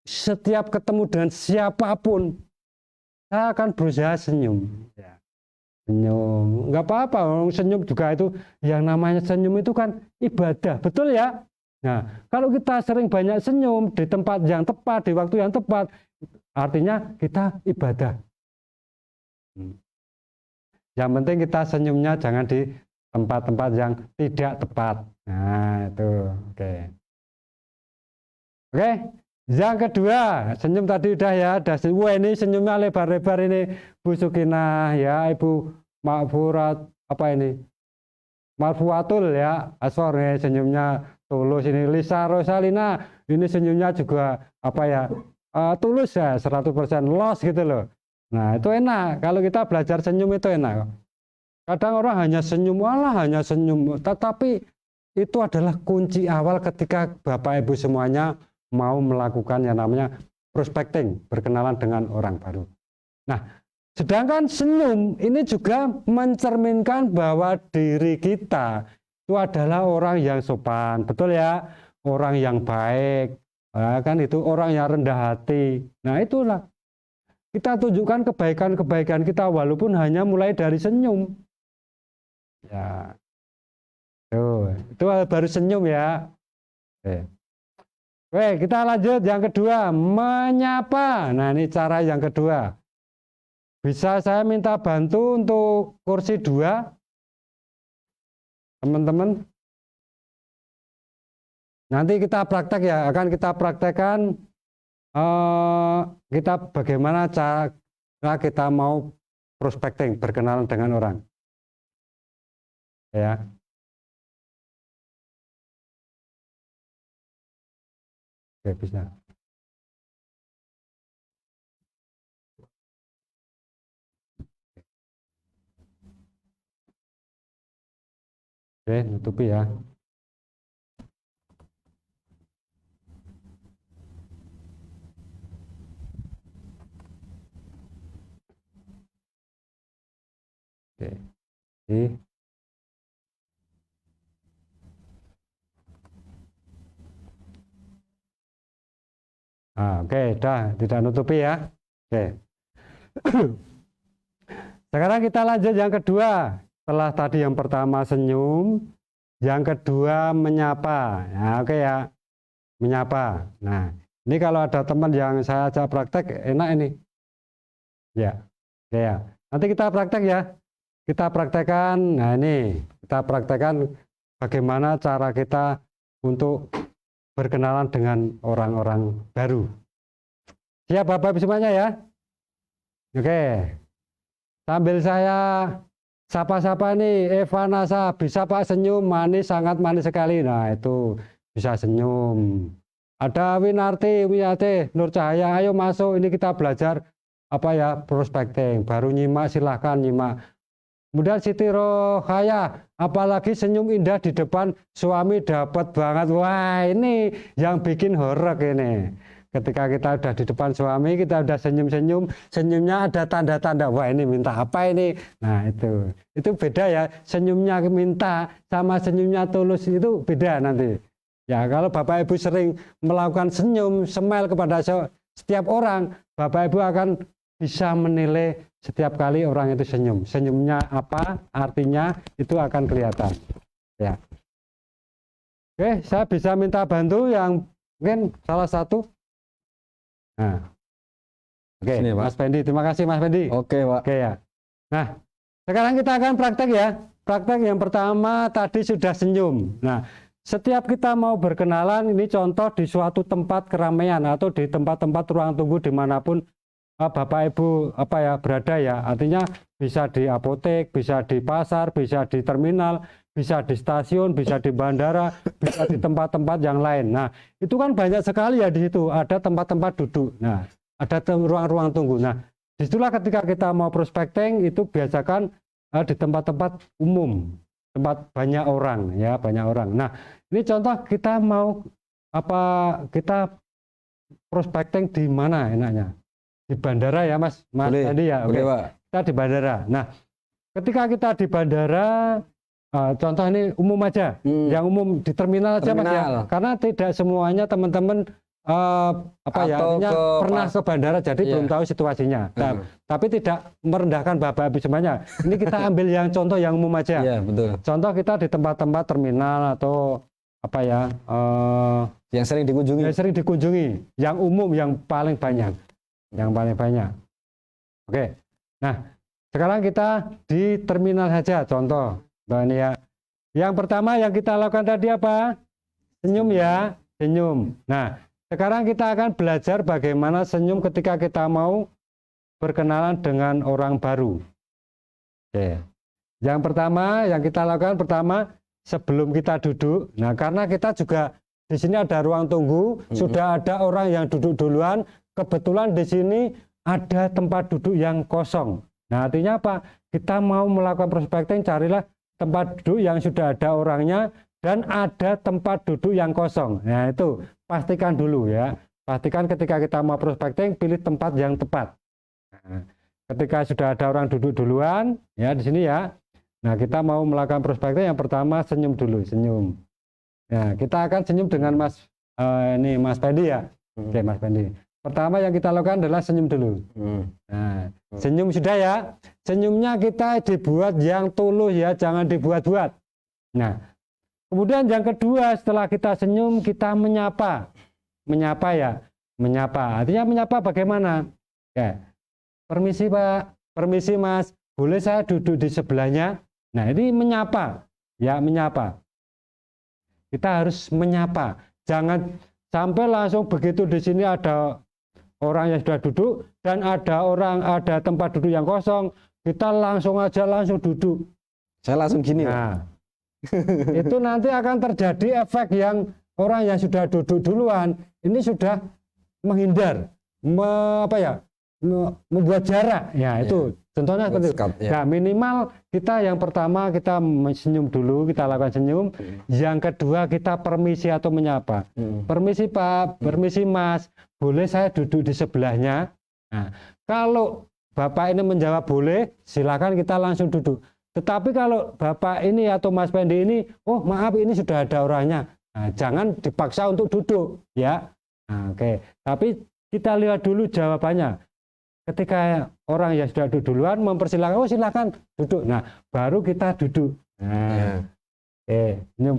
setiap ketemu dengan siapapun, saya akan berusaha senyum, senyum, nggak apa-apa, senyum juga itu, yang namanya senyum itu kan ibadah, betul ya? Nah, kalau kita sering banyak senyum di tempat yang tepat, di waktu yang tepat, artinya kita ibadah. Yang penting kita senyumnya jangan di tempat-tempat yang tidak tepat. Nah, itu. Oke. Oke. Yang kedua, senyum tadi udah ya, wah ini senyumnya lebar-lebar ini Bu Sukinah ya, Ibu Makfurat, apa ini? Marfuatul ya, Aswar nih senyumnya tulus ini. Lisa Rosalina ini senyumnya juga apa ya? Tulus ya, 100% los gitu loh. Nah, itu enak. Kalau kita belajar senyum itu enak. Kadang orang hanya senyum, malah hanya senyum. Tetapi itu adalah kunci awal ketika Bapak Ibu semuanya mau melakukan yang namanya prospecting, berkenalan dengan orang baru. Nah, sedangkan senyum ini juga mencerminkan bahwa diri kita itu adalah orang yang sopan, betul ya? Orang yang baik, kan itu orang yang rendah hati. Nah, itulah kita tunjukkan kebaikan-kebaikan kita walaupun hanya mulai dari senyum. Ya, itu baru senyum ya. Oke, kita lanjut yang kedua, menyapa. Nah, ini cara yang kedua. Bisa saya minta bantu untuk kursi 2, teman-teman? Nanti kita praktek ya, akan kita praktekkan kita bagaimana cara kita mau prospecting, berkenalan dengan orang. Ya. Oke, bisa. Oke, nutupi ya. Oke. Oke, dah, tidak nutupi ya. Oke. Sekarang kita lanjut yang kedua. Setelah tadi yang pertama senyum, yang kedua menyapa. Nah, oke ya, menyapa. Nah, ini kalau ada teman yang saya ajak praktek, enak ini. Ya, oke ya. Nanti kita praktek ya. Kita praktekkan. Nah, ini kita praktekkan bagaimana cara kita untuk berkenalan dengan orang-orang baru. Siap Bapak semuanya ya? Oke. Sambil saya sapa-sapa nih, Eva Nasa, bisa Pak senyum, manis, sangat manis sekali. Nah, itu bisa senyum. Ada Winarti, Wiyate, Nur Cahaya, ayo masuk, ini kita belajar apa ya, prospecting. Baru nyimak, silahkan nyimak. Kemudian Siti Rohaya, apalagi senyum indah di depan suami dapat banget. Wah, ini yang bikin horor ini. Ketika kita udah di depan suami, kita udah senyum-senyum, senyumnya ada tanda-tanda. Wah, ini minta apa ini? Nah, itu beda ya. Senyumnya minta sama senyumnya tulus itu beda nanti. Ya, kalau Bapak Ibu sering melakukan senyum, smile kepada setiap orang, Bapak Ibu akan bisa menilai setiap kali orang itu senyum. Senyumnya apa, artinya itu akan kelihatan. Ya. Oke, saya bisa minta bantu yang mungkin salah satu. Nah. Oke, Sini, Pak. Mas Fendi, terima kasih Mas Fendi. Oke, Pak. Oke ya. Nah, sekarang kita akan praktek ya. Praktek yang pertama tadi sudah senyum. Nah, setiap kita mau berkenalan, ini contoh di suatu tempat keramaian atau di tempat-tempat ruang tunggu dimanapun Bapak Ibu berada ya, artinya bisa di apotek, bisa di pasar, bisa di terminal, bisa di stasiun, bisa di bandara, bisa di tempat-tempat yang lain. Nah, itu kan banyak sekali ya di situ, ada tempat-tempat duduk. Nah, ada ruang-ruang tunggu. Nah, disitulah ketika kita mau prospecting itu biasakan di tempat-tempat umum, tempat banyak orang ya, banyak orang. Nah, ini contoh kita mau kita prospecting di mana enaknya? Di bandara ya Mas Andi ya. Boleh, Pak. Kita di bandara. Nah, ketika kita di bandara, contoh ini umum aja, yang umum di terminal aja Mas ya. Karena tidak semuanya teman-teman artinya pernah ke bandara, jadi belum tahu situasinya. Nah, tapi tidak merendahkan Bapak Ibu semuanya. Ini kita ambil yang contoh yang umum aja. Iya, betul. Contoh kita di tempat-tempat terminal atau yang sering dikunjungi. Yang sering dikunjungi, yang umum, yang paling banyak. Oke. Nah, sekarang kita di terminal saja contoh Mbak Nia. Yang pertama yang kita lakukan tadi apa? Senyum ya, senyum. Nah, sekarang kita akan belajar bagaimana senyum ketika kita mau berkenalan dengan orang baru. Oke. Yang pertama yang kita lakukan pertama sebelum kita duduk. Nah, karena kita juga di sini ada ruang tunggu, sudah ada orang yang duduk duluan. Kebetulan di sini ada tempat duduk yang kosong. Nah, artinya apa? Kita mau melakukan prospecting, carilah tempat duduk yang sudah ada orangnya dan ada tempat duduk yang kosong. Nah, itu pastikan dulu ya. Pastikan ketika kita mau prospecting, pilih tempat yang tepat. Nah, ketika sudah ada orang duduk duluan, ya di sini ya. Nah, kita mau melakukan prospecting, yang pertama senyum dulu, senyum. Nah, kita akan senyum dengan Mas Pendi ya. Oke, Mas Pendi. Pertama yang kita lakukan adalah senyum dulu. Nah, senyum sudah ya. Senyumnya kita dibuat yang tulus ya, jangan dibuat-buat. Nah, kemudian yang kedua setelah kita senyum, kita menyapa. Menyapa ya, menyapa. Artinya menyapa bagaimana? Ya, permisi Pak, permisi Mas, boleh saya duduk di sebelahnya? Nah, ini menyapa, ya menyapa. Kita harus menyapa. Jangan sampai langsung begitu di sini ada orang yang sudah duduk dan ada tempat duduk yang kosong, kita langsung duduk. Saya langsung gini, nah, itu nanti akan terjadi efek yang orang yang sudah duduk duluan ini sudah menghindar, membuat jarak. Ya, itu contohnya seperti itu. Nah, minimal kita yang pertama kita senyum dulu, kita lakukan senyum. Yang kedua kita permisi atau menyapa. Permisi Pak, permisi Mas, boleh saya duduk di sebelahnya? Nah, kalau Bapak ini menjawab boleh, silakan kita langsung duduk. Tetapi kalau Bapak ini atau Mas Pendi ini, oh maaf ini sudah ada orangnya, nah, jangan dipaksa untuk duduk, ya. Nah, oke. Tapi kita lihat dulu jawabannya. Ketika orang yang sudah duduk duluan mempersilahkan, oh silakan duduk. Nah, baru kita duduk. Nah,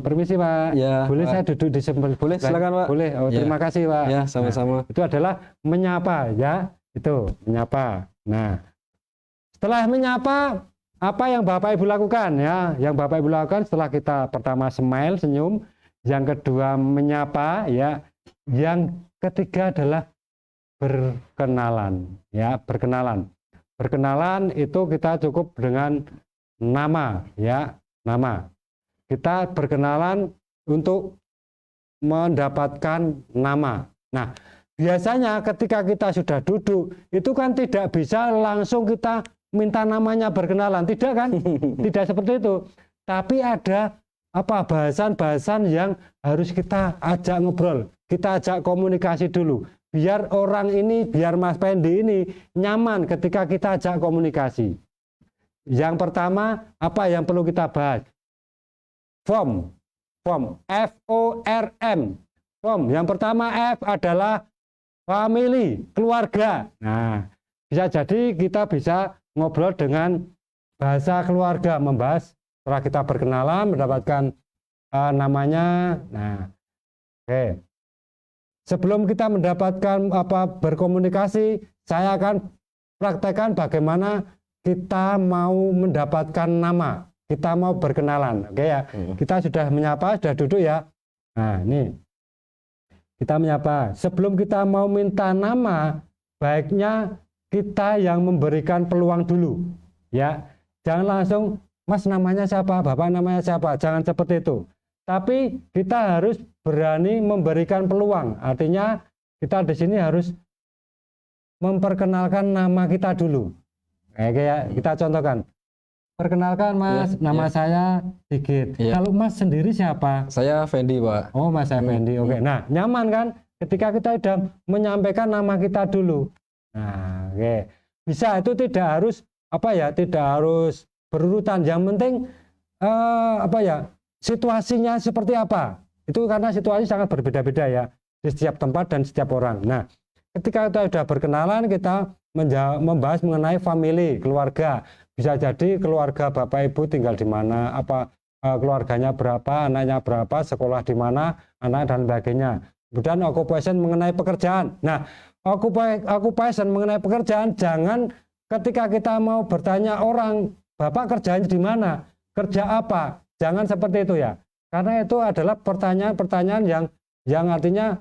permisi Pak, ya, boleh Pak. saya duduk di sebelah? Boleh, silakan Pak. Boleh. Oh, ya. Terima kasih Pak. Ya, sama-sama. Nah, itu adalah menyapa, ya. Itu menyapa. Nah, setelah menyapa, apa yang Bapak Ibu lakukan ya? Yang Bapak Ibu lakukan setelah kita pertama smile, senyum, yang kedua menyapa, ya. Yang ketiga adalah berkenalan, ya, berkenalan. Berkenalan itu kita cukup dengan nama, ya, nama. Kita berkenalan untuk mendapatkan nama. Nah, biasanya ketika kita sudah duduk, itu kan tidak bisa langsung kita minta namanya berkenalan, tidak kan? Tidak seperti itu. Tapi ada bahasan-bahasan yang harus kita ajak ngobrol, kita ajak komunikasi dulu. Biar orang ini, biar Mas Pendi ini nyaman ketika kita ajak komunikasi. Yang pertama, apa yang perlu kita bahas? Form, F-O-R-M. Form. Yang pertama F adalah family, keluarga. Nah, bisa jadi kita bisa ngobrol dengan bahasa keluarga, membahas setelah kita berkenalan, mendapatkan namanya. Nah, oke. Sebelum kita mendapatkan berkomunikasi, saya akan praktekkan bagaimana kita mau mendapatkan nama, kita mau berkenalan. Oke ya, kita sudah menyapa, sudah duduk ya. Nah, ini kita menyapa. Sebelum kita mau minta nama, baiknya kita yang memberikan peluang dulu, ya. Jangan langsung, Mas namanya siapa, Bapak namanya siapa, jangan seperti itu. Tapi kita harus berani memberikan peluang. Artinya kita di sini harus memperkenalkan nama kita dulu. Kayak kita contohkan. Perkenalkan Mas, nama saya Sigit. Kalau Mas sendiri siapa? Saya Fendi, Pak. Oh, Mas saya Fendi. Oke. Nah, nyaman kan ketika kita sudah menyampaikan nama kita dulu. Nah, oke. Bisa, itu tidak harus tidak harus berurutan. Yang penting situasinya seperti apa. Itu karena situasi sangat berbeda-beda ya di setiap tempat dan setiap orang. Nah, ketika kita sudah berkenalan, kita membahas mengenai family, keluarga. Bisa jadi keluarga Bapak Ibu tinggal di mana, keluarganya berapa, anaknya berapa, sekolah di mana, anak dan sebagainya. Kemudian occupation mengenai pekerjaan. Nah, occupation mengenai pekerjaan, jangan ketika kita mau bertanya orang, Bapak kerjanya di mana, kerja apa, jangan seperti itu ya. Karena itu adalah pertanyaan-pertanyaan yang artinya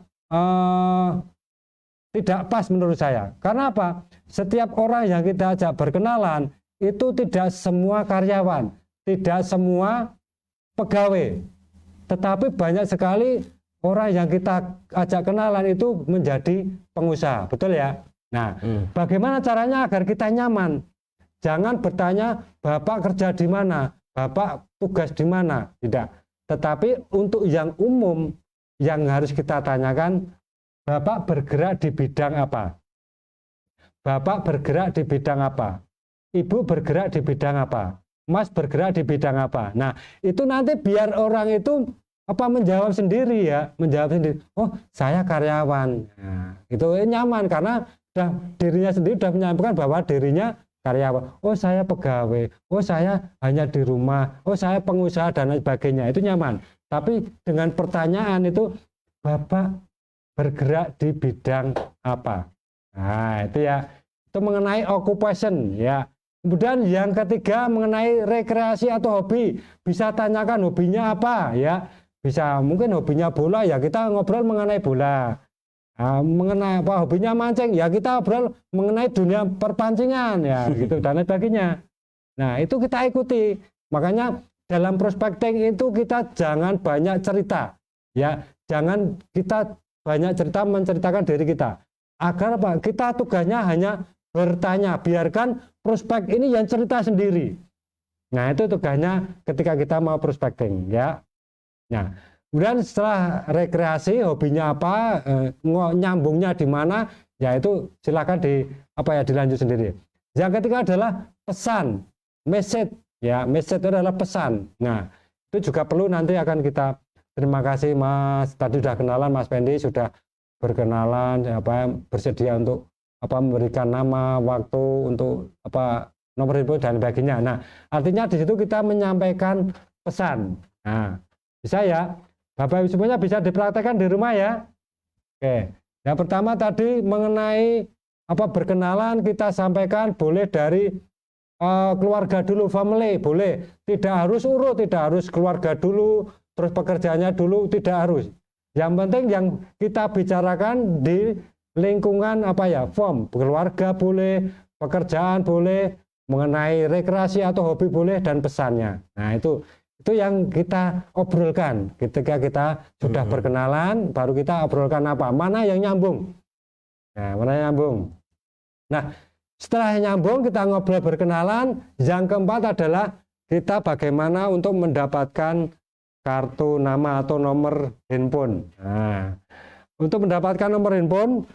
tidak pas menurut saya. Karena apa? Setiap orang yang kita ajak berkenalan itu tidak semua karyawan. tidak semua pegawai, tetapi banyak sekali orang yang kita ajak kenalan itu menjadi pengusaha, betul ya? Nah, bagaimana caranya agar kita nyaman? Jangan bertanya, Bapak kerja di mana? Bapak tugas di mana? Tidak. Tetapi untuk yang umum, yang harus kita tanyakan, Bapak bergerak di bidang apa? Bapak bergerak di bidang apa? Ibu bergerak di bidang apa? Mas bergerak di bidang apa? Nah, itu nanti biar orang itu menjawab sendiri ya, menjawab sendiri. Oh, saya karyawan. Nah, itu nyaman karena dirinya sendiri sudah menyampaikan bahwa dirinya karyawan. Oh, saya pegawai. Oh, saya hanya di rumah. Oh, saya pengusaha dan lain sebagainya. Itu nyaman. Tapi dengan pertanyaan itu, Bapak bergerak di bidang apa? Nah, itu ya. Itu mengenai occupation ya. Kemudian yang ketiga mengenai rekreasi atau hobi, bisa tanyakan hobinya apa ya, bisa mungkin hobinya bola ya kita ngobrol mengenai bola, mengenai apa hobinya mancing ya kita ngobrol mengenai dunia perpancingan ya gitu dan lain sebagainya. Nah itu kita ikuti, makanya dalam prospecting itu kita jangan banyak cerita ya, jangan kita banyak cerita menceritakan diri kita, agar apa kita tugasnya hanya bertanya, biarkan prospek ini yang cerita sendiri. Nah itu tugasnya ketika kita mau prospecting ya. Nah kemudian setelah rekreasi hobinya apa, nyambungnya di mana, ya itu silakan dilanjut sendiri. Yang ketiga adalah pesan, message ya, message itu adalah pesan. Nah itu juga perlu nanti akan kita terima kasih Mas, tadi sudah kenalan Mas Pendi, sudah berkenalan bersedia untuk memberikan nama, waktu, untuk nomor handphone dan sebagainya. Nah, artinya di situ kita menyampaikan pesan. Nah, bisa ya, Bapak Ibu semuanya bisa dipraktekkan di rumah ya. Oke, yang pertama tadi mengenai berkenalan kita sampaikan boleh dari keluarga dulu, family boleh. Tidak harus urut, tidak harus keluarga dulu, terus pekerjaannya dulu, tidak harus. Yang penting yang kita bicarakan di lingkungan form keluarga boleh, pekerjaan boleh, mengenai rekreasi atau hobi boleh, dan pesannya. Nah itu yang kita obrolkan ketika kita sudah berkenalan, baru kita obrolkan mana yang nyambung. Nah mana yang nyambung. Nah setelah nyambung kita ngobrol berkenalan, yang keempat adalah kita bagaimana untuk mendapatkan kartu nama atau nomor handphone. Nah untuk mendapatkan nomor handphone,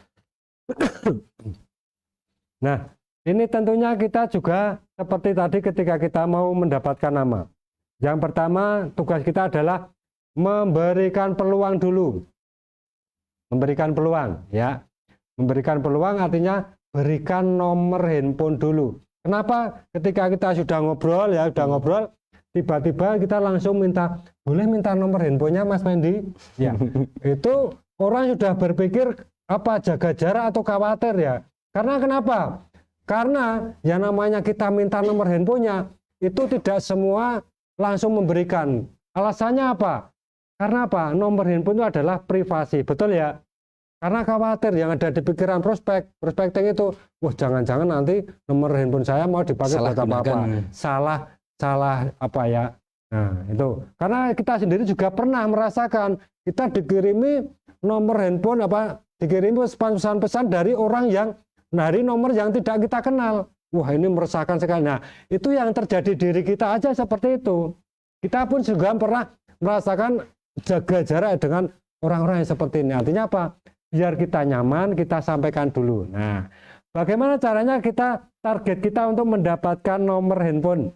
nah ini tentunya kita juga seperti tadi ketika kita mau mendapatkan nama. Yang pertama tugas kita adalah memberikan peluang dulu. Memberikan peluang ya. Memberikan peluang artinya berikan nomor handphone dulu. Kenapa? Ketika kita sudah ngobrol tiba-tiba kita langsung boleh minta nomor handphonenya Mas Mendi? Ya. Itu orang sudah berpikir jaga jarak atau khawatir ya. Karena kenapa? Karena yang namanya kita minta nomor handphonenya itu tidak semua langsung memberikan. Alasannya apa? Karena apa? Nomor handphone itu adalah privasi, betul ya? Karena khawatir yang ada di pikiran prospecting itu, wah jangan-jangan nanti nomor handphone saya mau dipakai buat apa-apa. Salah apa ya? Nah, itu. Karena kita sendiri juga pernah merasakan kita dikirimi nomor handphone dikirimi pesan-pesan dari nomor yang tidak kita kenal. Wah ini meresahkan sekali. Nah itu yang terjadi diri kita aja seperti itu. Kita pun juga pernah merasakan jaga jarak dengan orang-orang yang seperti ini. Artinya apa? Biar kita nyaman, kita sampaikan dulu. Nah bagaimana caranya target kita untuk mendapatkan nomor handphone?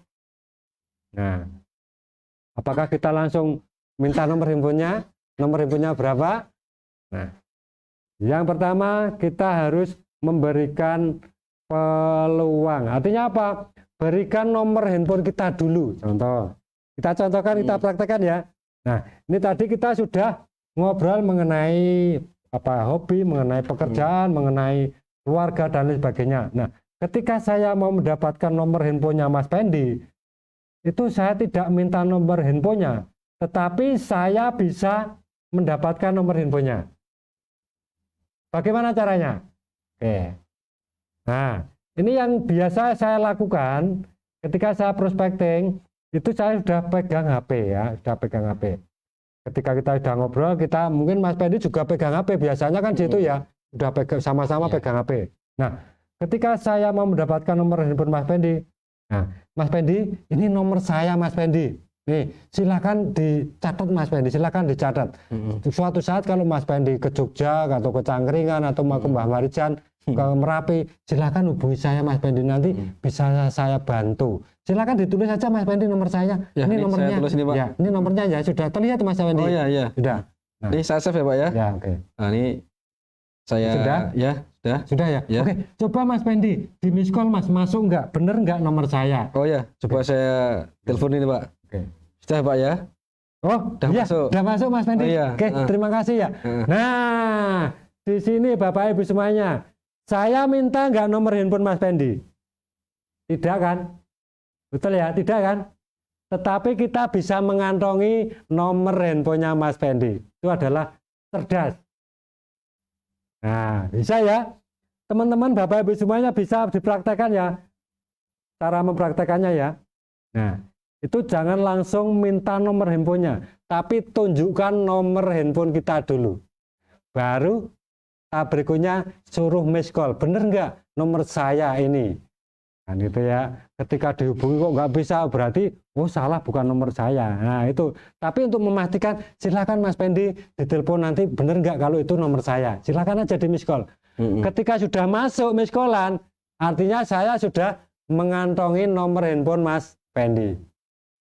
Nah apakah kita langsung minta nomor handphonenya? Nomor handphonenya berapa? Nah, yang pertama kita harus memberikan peluang. Artinya apa? Berikan nomor handphone kita dulu. Contoh. Kita contohkan, kita praktekkan ya. Nah, ini tadi kita sudah ngobrol mengenai hobi, mengenai pekerjaan, mengenai keluarga dan lain sebagainya. Nah, ketika saya mau mendapatkan nomor handphonenya Mas Pendi, itu saya tidak minta nomor handphonenya, tetapi saya bisa mendapatkan nomor handphonenya. Bagaimana caranya? Oke. Nah, ini yang biasa saya lakukan ketika saya prospecting. itu saya sudah pegang HP ya, sudah pegang HP. Ketika kita sudah ngobrol, kita mungkin Mas Pendi juga pegang HP, biasanya kan gitu ya, sudah pegang sama-sama pegang HP. Nah, ketika saya mau mendapatkan nomor handphone Mas Pendi, nah, Mas Pendi, ini nomor saya Mas Pendi. Nih, silakan dicatat Mas Pendi, silakan dicatat. Suatu saat kalau Mas Pendi ke Jogja atau ke Cangkringan atau mau ke Mbah Marijan, ke Merapi, silakan hubungi saya Mas Pendi, nanti bisa saya bantu. Silakan ditulis saja Mas Pendi nomor saya. Ya, ini nomornya. saya tulis ini, Pak. Ya, ini nomornya ya sudah terlihat Mas Pendi. Oh iya. Sudah. Nah. Ini saya save ya Pak ya. Ya, oke. Nah, ini saya Sudah? Ya, sudah. Sudah ya? Ya. Oke, coba Mas Pendi di miss call Mas, masuk nggak? Bener nggak nomor saya? Oh ya, coba saya telepon ini Pak. Oke. Sudah Pak ya? Oh, Udah iya, masuk. udah masuk Mas Pendi. Oh, iya. Oke, terima kasih ya. Nah, di sini Bapak Ibu semuanya, saya minta nggak nomor handphone Mas Pendi? Tidak kan? Betul ya, tidak kan? Tetapi kita bisa mengantongi nomor handphonenya Mas Pendi. Itu adalah cerdas. Nah, bisa ya. Teman-teman Bapak Ibu semuanya bisa dipraktekkan ya. Cara mempraktekannya ya. Nah, itu jangan langsung minta nomor handphonenya, tapi tunjukkan nomor handphone kita dulu. Baru tahap berikutnya suruh miss call. Bener nggak nomor saya ini? Kan itu ya. Ketika dihubungi kok nggak bisa, berarti oh salah, bukan nomor saya. Nah itu. Tapi untuk memastikan, silakan Mas Pendi ditelepon nanti, bener nggak kalau itu nomor saya? Silakan aja di miss call. Ketika sudah masuk miss callan, artinya saya sudah mengantongi nomor handphone Mas Pendi.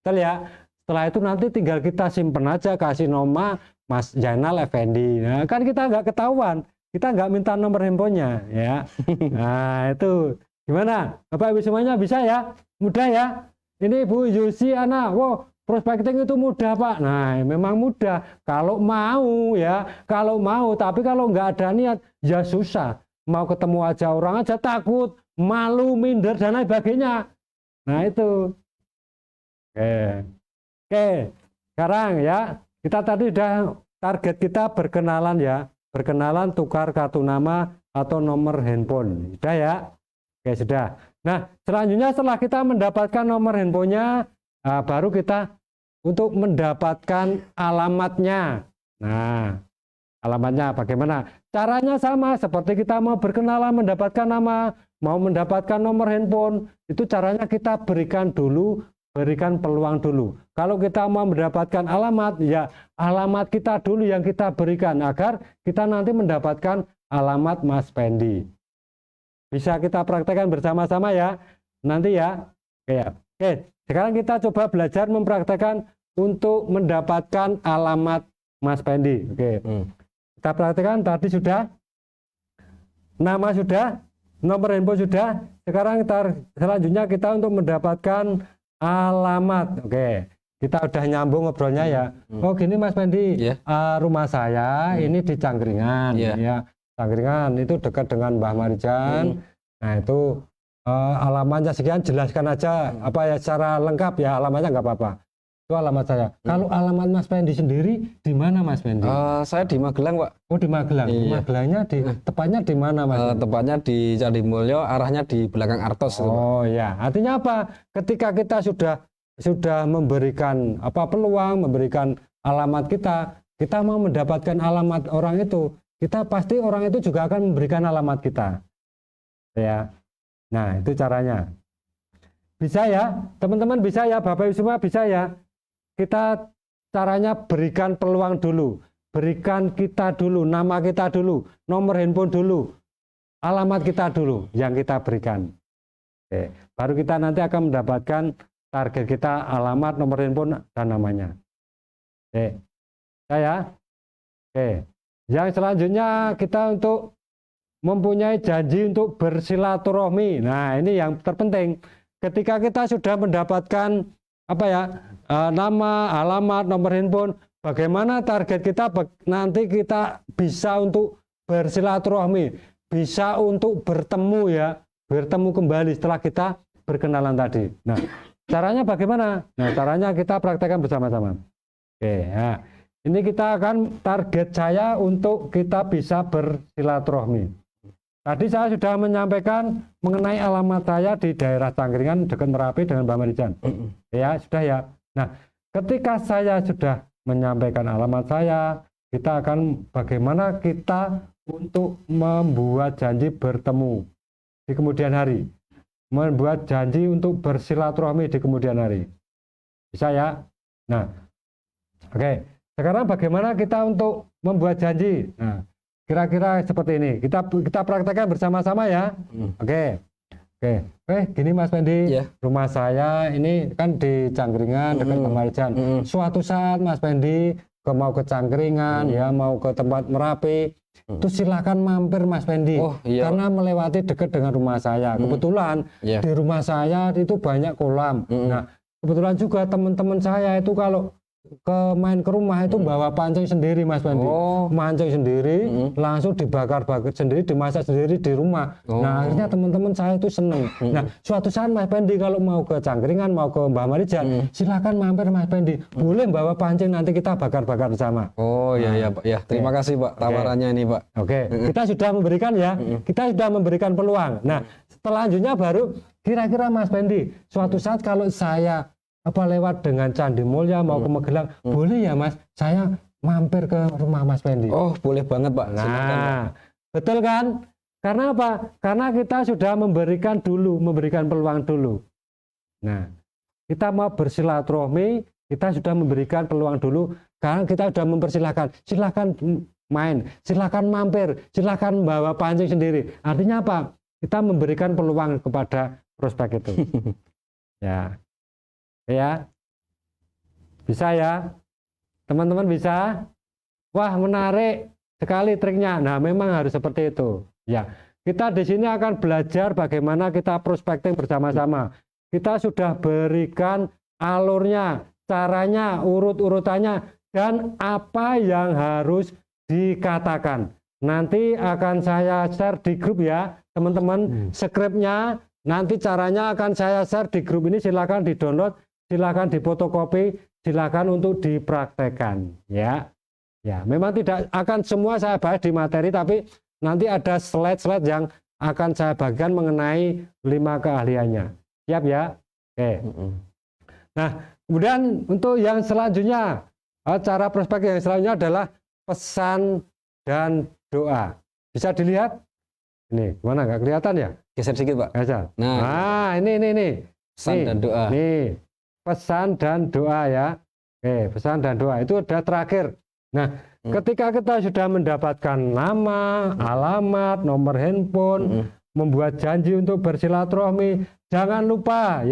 Betul ya? Setelah itu nanti tinggal kita simpen aja, kasih nama Mas Zainal Effendi. Nah, kan kita nggak ketahuan, kita nggak minta nomor handphonenya ya. Nah itu gimana? Bapak Ibu semuanya bisa ya? Mudah ya? Ini Bu Yusi Ana, wow, prospecting itu mudah Pak. Nah memang mudah kalau mau ya, kalau mau. Tapi kalau nggak ada niat ya susah. Mau ketemu aja orang aja takut, malu, minder dan lain sebagainya. Nah itu. Oke. Sekarang ya, kita tadi udah target kita berkenalan ya, berkenalan tukar kartu nama atau nomor handphone. Sudah ya? Oke, sudah. Nah, selanjutnya setelah kita mendapatkan nomor handphonenya, baru kita untuk mendapatkan alamatnya. Nah, alamatnya bagaimana? Caranya sama seperti kita mau berkenalan, mendapatkan nama, mau mendapatkan nomor handphone, itu caranya kita berikan peluang dulu. Kalau kita mau mendapatkan alamat, ya alamat kita dulu yang kita berikan agar kita nanti mendapatkan alamat Mas Pendi. Bisa kita praktekkan bersama-sama ya, nanti ya. Oke, sekarang kita coba belajar mempraktekkan untuk mendapatkan alamat Mas Pendi. Oke, kita praktekkan tadi sudah, nama sudah, nomor handphone sudah. Sekarang selanjutnya kita untuk mendapatkan alamat. Oke, kita udah nyambung ngobrolnya ya. Oh gini Mas Pendi, rumah saya ini di Cangkringan ya. Cangkringan itu dekat dengan Mbah Marijan. Nah itu alamatnya sekian, jelaskan aja apa ya secara lengkap ya, alamatnya nggak apa-apa. Itu alamat saya. Kalau alamat Mas Pendi sendiri di mana Mas Pendi? Saya di Magelang Pak. Oh di Magelang. Iya. Magelangnya tepatnya di mana Mas? Tepatnya di Candi Mulyo, arahnya di belakang Artos. Oh ya, artinya apa? Ketika kita sudah memberikan peluang, memberikan alamat kita mau mendapatkan alamat orang itu, kita pasti orang itu juga akan memberikan alamat kita. Ya. Nah, itu caranya. Bisa ya, teman-teman bisa ya, Bapak Ibu semua bisa ya. Kita caranya berikan peluang dulu. Berikan kita dulu, nama kita dulu, nomor handphone dulu, alamat kita dulu yang kita berikan. Oke. Baru kita nanti akan mendapatkan target kita, alamat, nomor handphone, dan namanya. Oke. Saya. Oke. Yang selanjutnya kita untuk mempunyai janji untuk bersilaturahmi. Nah, ini yang terpenting. Ketika kita sudah mendapatkan nama, alamat, nomor handphone, bagaimana target kita nanti kita bisa untuk bersilaturahmi, bisa untuk bertemu kembali setelah kita berkenalan tadi. Nah, caranya bagaimana? Nah, caranya kita praktekkan bersama-sama. Oke, ya. Ini kita akan target saya untuk kita bisa bersilaturahmi. Tadi saya sudah menyampaikan mengenai alamat saya di daerah Cangkringan dekat Merapi dengan Mbak Marijan. Ya, sudah ya. Nah, ketika saya sudah menyampaikan alamat saya, kita akan bagaimana kita untuk membuat janji bertemu di kemudian hari. Membuat janji untuk bersilaturahmi di kemudian hari. Bisa ya? Nah, oke. Sekarang bagaimana kita untuk membuat janji? Nah, kira-kira seperti ini. Kita praktekkan bersama-sama ya. Oke. Gini Mas Pendi, Iya. rumah saya ini kan di Cangkringan dekat Kemarijan. Suatu saat Mas Pendi mau ke Cangkringan ya, mau ke tempat Merapi, itu silakan mampir Mas Pendi. Oh, iya. Karena melewati dekat dengan rumah saya. Kebetulan Iya. di rumah saya itu banyak kolam. Nah, kebetulan juga teman-teman saya itu kalau main ke rumah itu bawa pancing sendiri Mas Pendi. Oh. Mancing sendiri, langsung dibakar-bakar sendiri, dimasak sendiri di rumah. Nah, akhirnya teman-teman saya itu seneng. Nah, suatu saat Mas Pendi kalau mau ke Cangkringan, mau ke Mbah Marijan, silakan mampir Mas Pendi. Boleh bawa pancing, nanti kita bakar-bakar bersama. Oh ya Pak ya. Terima kasih Pak tawarannya ini Pak. Oke, kita sudah memberikan ya, kita sudah memberikan peluang. Nah, selanjutnya baru kira-kira Mas Pendi, suatu saat kalau saya lewat dengan Candi Mulya mau ke Magelang, boleh ya Mas, saya mampir ke rumah Mas Pendi. Oh boleh banget Pak. Silakan, Pak. Nah, betul kan? Karena apa? Karena kita sudah memberikan peluang dulu. Nah, kita mau bersilaturahmi, kita sudah memberikan peluang dulu, karena kita sudah mempersilahkan, silakan main, silakan mampir, silakan bawa pancing sendiri. Artinya apa? Kita memberikan peluang kepada prospek itu. Ya, bisa ya, teman-teman bisa. Wah, menarik sekali triknya. Nah, memang harus seperti itu. Ya, kita di sini akan belajar bagaimana kita prospecting bersama-sama. Kita sudah berikan alurnya, caranya, urut-urutannya, dan apa yang harus dikatakan. Nanti akan saya share di grup ya, teman-teman. Skripnya nanti caranya akan saya share di grup ini. Silakan di-download, silakan difotokopi, silakan untuk dipraktekkan ya. Ya, memang tidak akan semua saya bahas di materi, tapi nanti ada slide-slide yang akan saya bagikan mengenai 5 keahliannya. Siap ya? Oke. Nah, kemudian untuk yang selanjutnya, cara prospek yang selanjutnya adalah pesan dan doa. Bisa dilihat? Ini, mana nggak kelihatan ya? Geser sedikit Pak. Geser. Nah, Nah, ini. pesan Nih, dan doa. Nih, pesan dan doa ya. Oke, pesan dan doa itu ada terakhir. Nah, ketika kita sudah mendapatkan nama, alamat, nomor handphone, membuat janji untuk bersilaturahmi, jangan lupa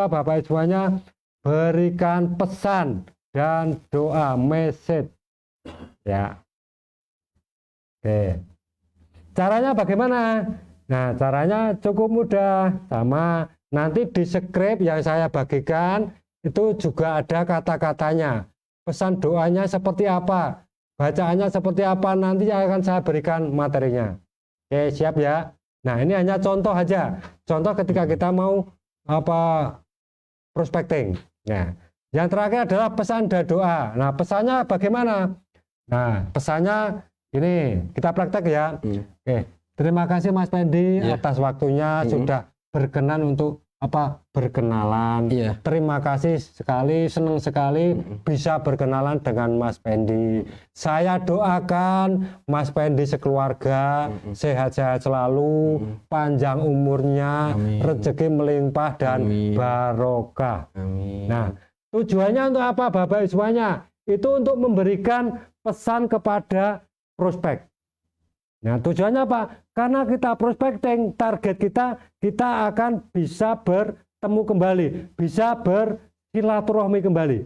Bapak Ibu semuanya berikan pesan dan doa, message. Ya. Oke. Caranya bagaimana? Nah, caranya cukup mudah, sama nanti di skrip yang saya bagikan itu juga ada kata-katanya. Pesan doanya seperti apa, bacaannya seperti apa, nanti akan saya berikan materinya. Oke, siap ya. Nah, ini hanya contoh aja. Contoh ketika kita mau prospecting. Nah, yang terakhir adalah pesan dan doa. Nah, pesannya bagaimana? Nah, pesannya ini kita praktek ya. Oke, terima kasih Mas Pendi atas waktunya sudah berkenan untuk berkenalan. Terima kasih sekali, senang sekali bisa berkenalan dengan Mas Pendi. Saya doakan Mas Pendi sekeluarga sehat-sehat selalu, panjang umurnya, rezeki melimpah dan barokah. Nah, tujuannya untuk apa Bapak Ibu semuanya? Itu untuk memberikan pesan kepada prospek. Nah, tujuannya apa? Karena kita prospecting, target kita akan bisa bertemu kembali, bisa bersilaturahmi kembali.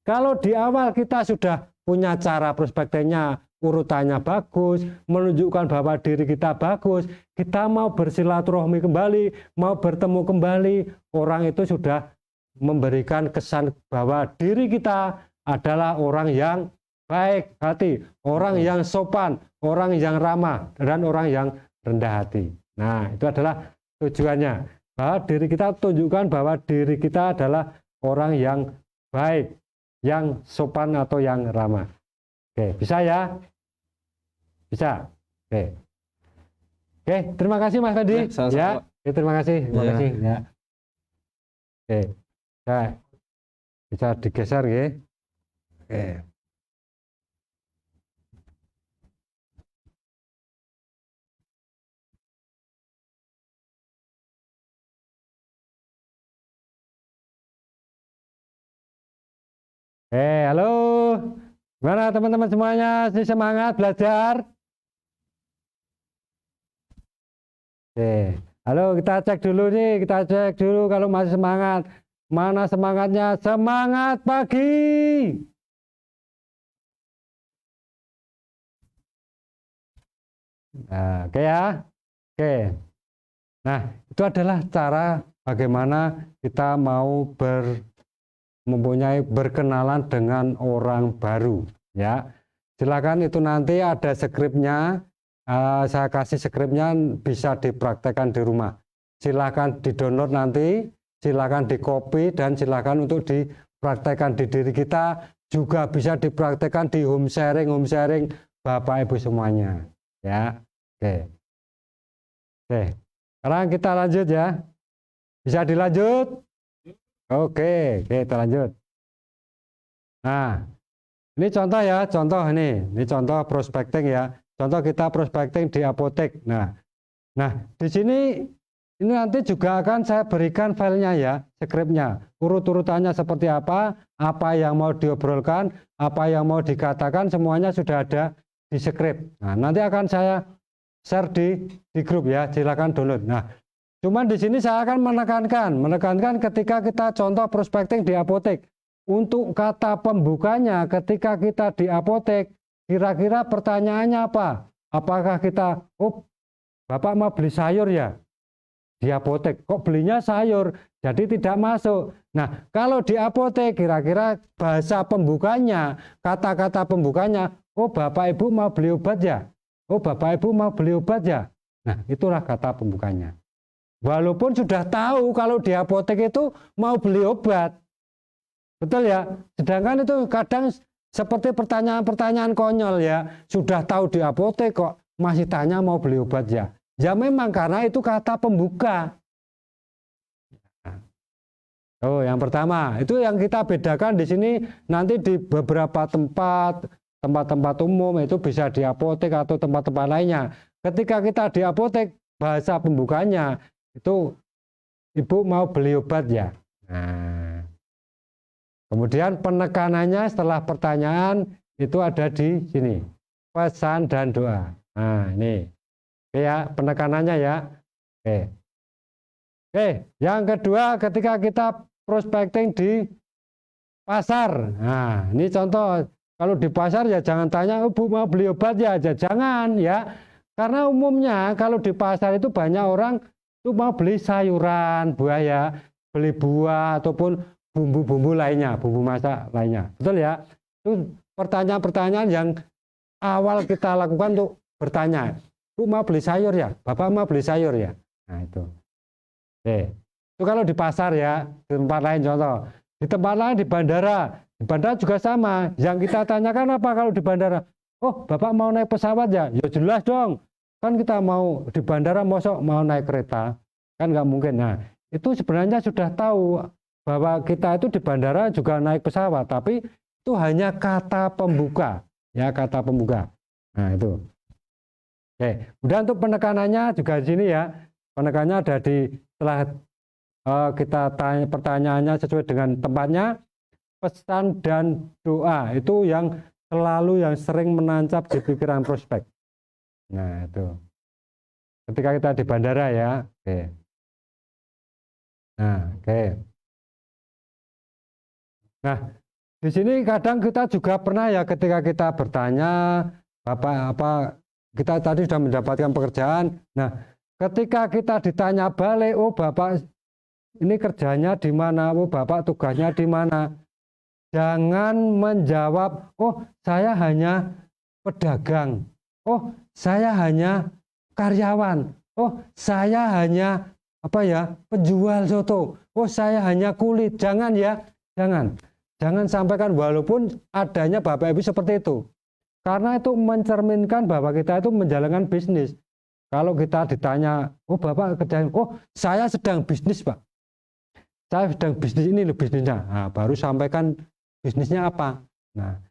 Kalau di awal kita sudah punya cara prospectingnya, urutannya bagus, menunjukkan bahwa diri kita bagus, kita mau bersilaturahmi kembali, mau bertemu kembali, orang itu sudah memberikan kesan bahwa diri kita adalah orang yang baik hati, orang yang sopan, orang yang ramah, dan orang yang rendah hati. Nah, itu adalah tujuannya. Bahwa diri kita tunjukkan bahwa diri kita adalah orang yang baik, yang sopan atau yang ramah. Oke, bisa ya? Bisa. Oke. Oke, terima kasih Mas Fendi. Ya, sama-sama, Ya, Pak. oke, terima kasih. Terima Ya. kasih. Ya. Oke. Nah, bisa digeser ya. Oke. Halo. Gimana teman-teman semuanya? Si semangat belajar? Oke. Halo, kita cek dulu nih, kita cek dulu kalau masih semangat. Mana semangatnya? Semangat pagi. Nah, oke ya. Oke. Nah, itu adalah cara bagaimana kita mau mempunyai berkenalan dengan orang baru, ya. Silakan itu nanti ada skripnya, saya kasih skripnya bisa dipraktekkan di rumah. Silakan di-download nanti, silakan di-copy dan silakan untuk dipraktekkan di diri kita, juga bisa dipraktekkan di home sharing Bapak Ibu semuanya, ya. Oke. Oke. Sekarang kita lanjut ya. Bisa dilanjut? Oke, kita lanjut. Nah, ini contoh ya, contoh ini contoh prospecting ya. Contoh kita prospecting di apotek. Nah, di sini ini nanti juga akan saya berikan filenya ya, skripnya. Urut-urutannya seperti apa yang mau diobrolkan, apa yang mau dikatakan, semuanya sudah ada di skrip. Nah, nanti akan saya share di grup ya, silakan download. Nah, cuman di sini saya akan menekankan ketika kita contoh prospecting di apotek. Untuk kata pembukanya ketika kita di apotek, kira-kira pertanyaannya apa? Apakah kita, oh Bapak mau beli sayur ya? Di apotek, kok belinya sayur? Jadi tidak masuk. Nah, kalau di apotek kira-kira bahasa pembukanya, kata-kata pembukanya, oh Bapak Ibu mau beli obat ya? Oh Bapak Ibu mau beli obat ya? Nah, itulah kata pembukanya. Walaupun sudah tahu kalau di apotek itu mau beli obat. Betul ya? Sedangkan itu kadang seperti pertanyaan-pertanyaan konyol ya. Sudah tahu di apotek kok masih tanya mau beli obat ya? Ya memang karena itu kata pembuka. Oh, yang pertama, itu yang kita bedakan di sini nanti di beberapa tempat-tempat umum itu bisa di apotek atau tempat-tempat lainnya. Ketika kita di apotek, bahasa pembukanya itu Ibu mau beli obat ya. Nah, kemudian penekanannya setelah pertanyaan itu ada di sini, pesan dan doa. Nah, ini. Oke ya, penekanannya ya. Oke. Oke, yang kedua ketika kita prospecting di pasar. Nah, ini contoh. Kalau di pasar ya jangan tanya, oh, Bu mau beli obat ya, jangan ya. Karena umumnya kalau di pasar itu banyak orang itu mau beli sayuran, buah ya, beli buah ataupun bumbu-bumbu lainnya, bumbu masak lainnya. Betul ya? Itu pertanyaan-pertanyaan yang awal kita lakukan untuk bertanya. Bu mau beli sayur ya? Bapak mau beli sayur ya? Nah itu. Oke. Itu kalau di pasar ya, di tempat lain contoh. Di tempat lain di bandara juga sama. Yang kita tanyakan apa kalau di bandara? Oh, Bapak mau naik pesawat ya? Ya jelas dong. Kan kita mau di bandara mosok mau naik kereta. Kan nggak mungkin. Nah, itu sebenarnya sudah tahu bahwa kita itu di bandara juga naik pesawat, tapi itu hanya kata pembuka. Ya, kata pembuka. Nah, itu. Oke, kemudian untuk penekanannya juga di sini ya. Penekanannya ada di setelah kita tanya pertanyaannya sesuai dengan tempatnya, pesan dan doa itu yang selalu yang sering menancap di pikiran prospek. Nah, itu. Ketika kita di bandara ya. Oke. Nah, oke. Nah, di sini kadang kita juga pernah ya ketika kita bertanya, Bapak apa kita tadi sudah mendapatkan pekerjaan. Nah, ketika kita ditanya balik, oh Bapak ini kerjanya di mana? Oh Bapak tugasnya di mana? Jangan menjawab, oh saya hanya pedagang. Oh saya hanya karyawan. Oh saya hanya apa ya penjual soto. Oh saya hanya kulit. Jangan ya, jangan sampaikan walaupun adanya Bapak Ibu seperti itu. Karena itu mencerminkan bahwa kita itu menjalankan bisnis. Kalau kita ditanya, oh Bapak kerjaan, oh saya sedang bisnis Pak. Saya sedang bisnis ini loh bisnisnya. Nah, baru sampaikan bisnisnya apa. Nah,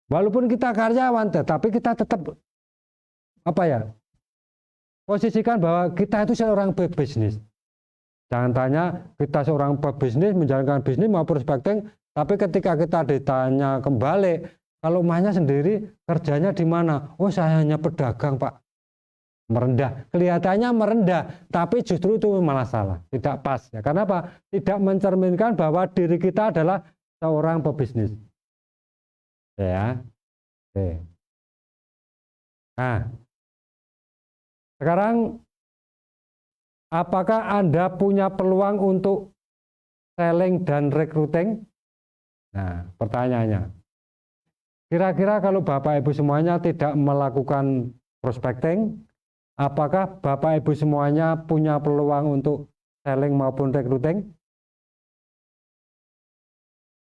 walaupun kita karyawan, tetapi kita tetap apa ya? Posisikan bahwa kita itu seorang pebisnis. Jangan tanya kita seorang pebisnis menjalankan bisnis mau prospecting, tapi ketika kita ditanya kembali, kalau mahnya sendiri kerjanya di mana? Oh saya hanya pedagang Pak. Merendah, kelihatannya merendah, tapi justru itu malah salah, tidak pas. Ya, karena apa? Tidak mencerminkan bahwa diri kita adalah seorang pebisnis. Ya, oke. Nah, sekarang apakah Anda punya peluang untuk selling dan recruiting? Nah, pertanyaannya, kira-kira kalau Bapak Ibu semuanya tidak melakukan prospecting, apakah Bapak Ibu semuanya punya peluang untuk selling maupun recruiting?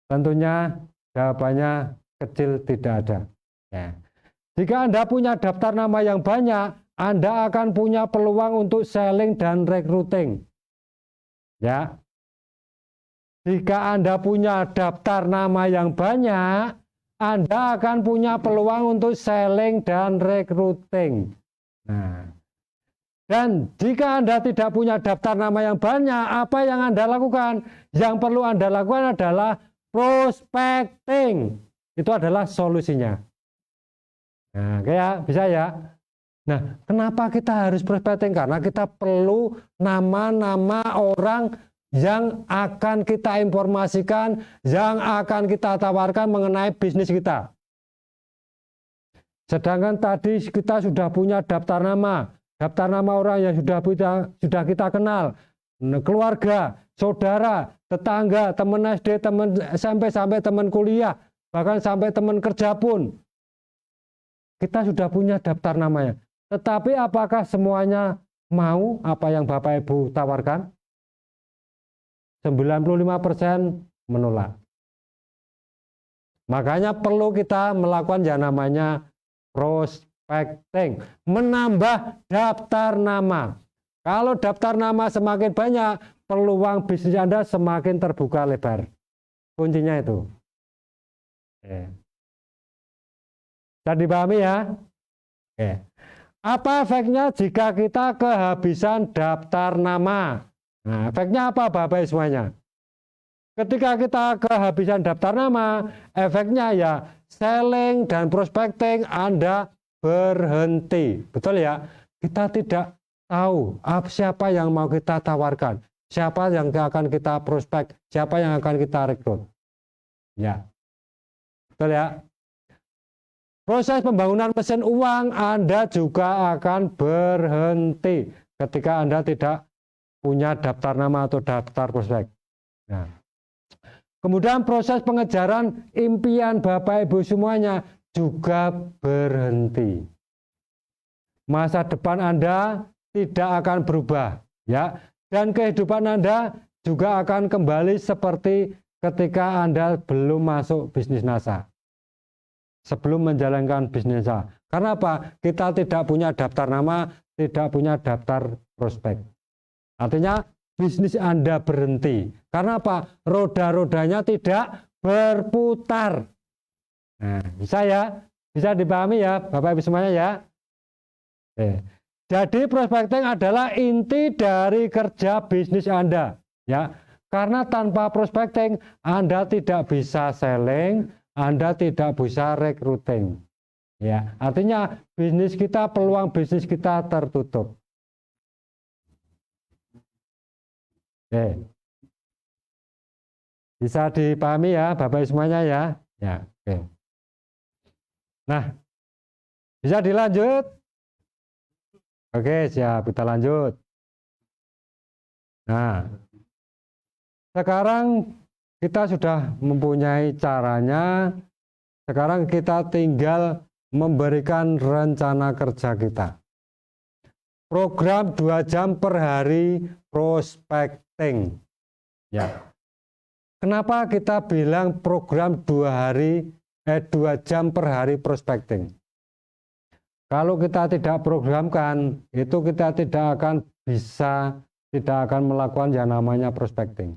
Tentunya jawabannya kecil tidak ada. Ya. Jika Anda punya daftar nama yang banyak, Anda akan punya peluang untuk selling dan recruiting. Ya. Jika Anda punya daftar nama yang banyak, Anda akan punya peluang untuk selling dan recruiting. Nah, dan jika Anda tidak punya daftar nama yang banyak, apa yang Anda lakukan? Yang perlu Anda lakukan adalah prospecting. Itu adalah solusinya. Nah, kayak bisa ya. Nah, kenapa kita harus prospecting? Karena kita perlu nama-nama orang yang akan kita informasikan, yang akan kita tawarkan mengenai bisnis kita. Sedangkan tadi kita sudah punya daftar nama orang yang sudah kita kenal, keluarga, saudara, tetangga, teman SD, teman SMP, sampai teman kuliah, bahkan sampai teman kerja pun. Kita sudah punya daftar namanya. Tetapi apakah semuanya mau apa yang Bapak Ibu tawarkan? 95% menolak. Makanya perlu kita melakukan yang namanya prospecting, menambah daftar nama. Kalau daftar nama semakin banyak, peluang bisnis Anda semakin terbuka lebar. Kuncinya itu. Bisa dipahami ya? Oke. Apa efeknya jika kita kehabisan daftar nama? Nah, efeknya apa Bapak semuanya? Ketika kita kehabisan daftar nama, efeknya ya selling dan prospecting Anda berhenti. Betul ya? Kita tidak tahu siapa yang mau kita tawarkan, siapa yang akan kita prospek, siapa yang akan kita rekrut. Ya. Betul ya? Proses pembangunan mesin uang Anda juga akan berhenti ketika Anda tidak punya daftar nama atau daftar prospek. Nah. Kemudian proses pengejaran impian Bapak Ibu semuanya juga berhenti. Masa depan Anda tidak akan berubah, ya. Dan kehidupan Anda juga akan kembali seperti ketika Anda belum masuk bisnis NASA. Sebelum menjalankan bisnis NASA. Karena apa? Kita tidak punya daftar nama, tidak punya daftar prospek. Artinya bisnis Anda berhenti. Karena apa? Roda-rodanya tidak berputar. Nah, bisa ya? Bisa dipahami ya Bapak Ibu semuanya ya? Jadi prospecting adalah inti dari kerja bisnis Anda. Ya, karena tanpa prospecting Anda tidak bisa selling, Anda tidak bisa recruiting. Ya, artinya bisnis kita, peluang bisnis kita tertutup. Oke. Bisa dipahami ya Bapak semuanya ya? Ya, oke. Nah, bisa dilanjut? Oke, siap, kita lanjut. Nah, sekarang kita sudah mempunyai caranya. Sekarang kita tinggal memberikan rencana kerja kita. Program 2 jam per hari prospecting. Ya. Kenapa kita bilang program 2 jam per hari prospecting? Kalau kita tidak programkan, itu kita tidak akan melakukan yang namanya prospecting.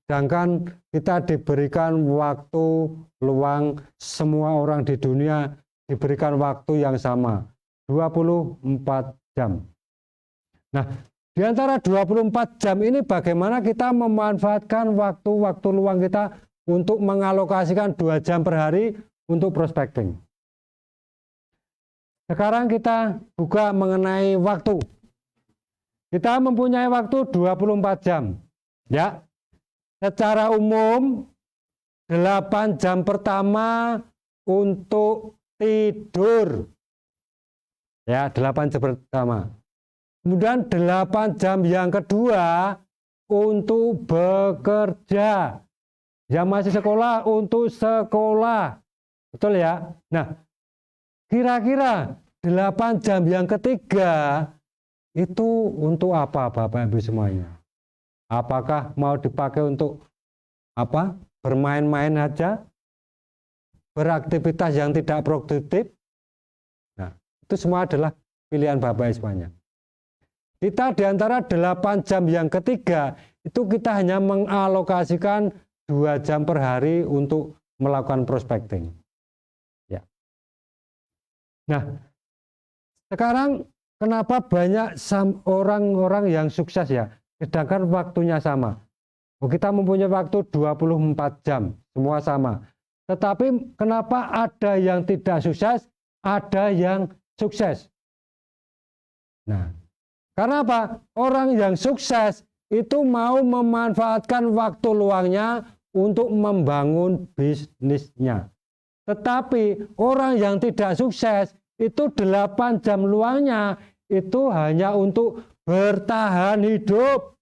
Sedangkan kita diberikan waktu luang, semua orang di dunia diberikan waktu yang sama, 24 jam. Nah, di antara 24 jam ini bagaimana kita memanfaatkan waktu-waktu luang kita untuk mengalokasikan 2 jam per hari untuk prospecting. Sekarang kita buka mengenai waktu. Kita mempunyai waktu 24 jam. Ya. Secara umum 8 jam pertama untuk tidur. Ya, 8 jam pertama. Kemudian 8 jam yang kedua untuk bekerja. Yang masih sekolah untuk sekolah. Betul ya? Nah, kira-kira 8 jam yang ketiga itu untuk apa Bapak Ibu semuanya? Apakah mau dipakai untuk apa? Bermain-main aja? Beraktivitas yang tidak produktif? Nah, itu semua adalah pilihan Bapak Ibu semuanya. Kita di antara 8 jam yang ketiga itu kita hanya mengalokasikan 2 jam per hari untuk melakukan prospecting. Ya. Nah, sekarang kenapa banyak orang-orang yang sukses ya, sedangkan waktunya sama. Kita mempunyai waktu 24 jam, semua sama. Tetapi kenapa ada yang tidak sukses, ada yang sukses? Nah, karena apa? Orang yang sukses itu mau memanfaatkan waktu luangnya untuk membangun bisnisnya. Tetapi orang yang tidak sukses itu 8 jam luangnya itu hanya untuk bertahan hidup.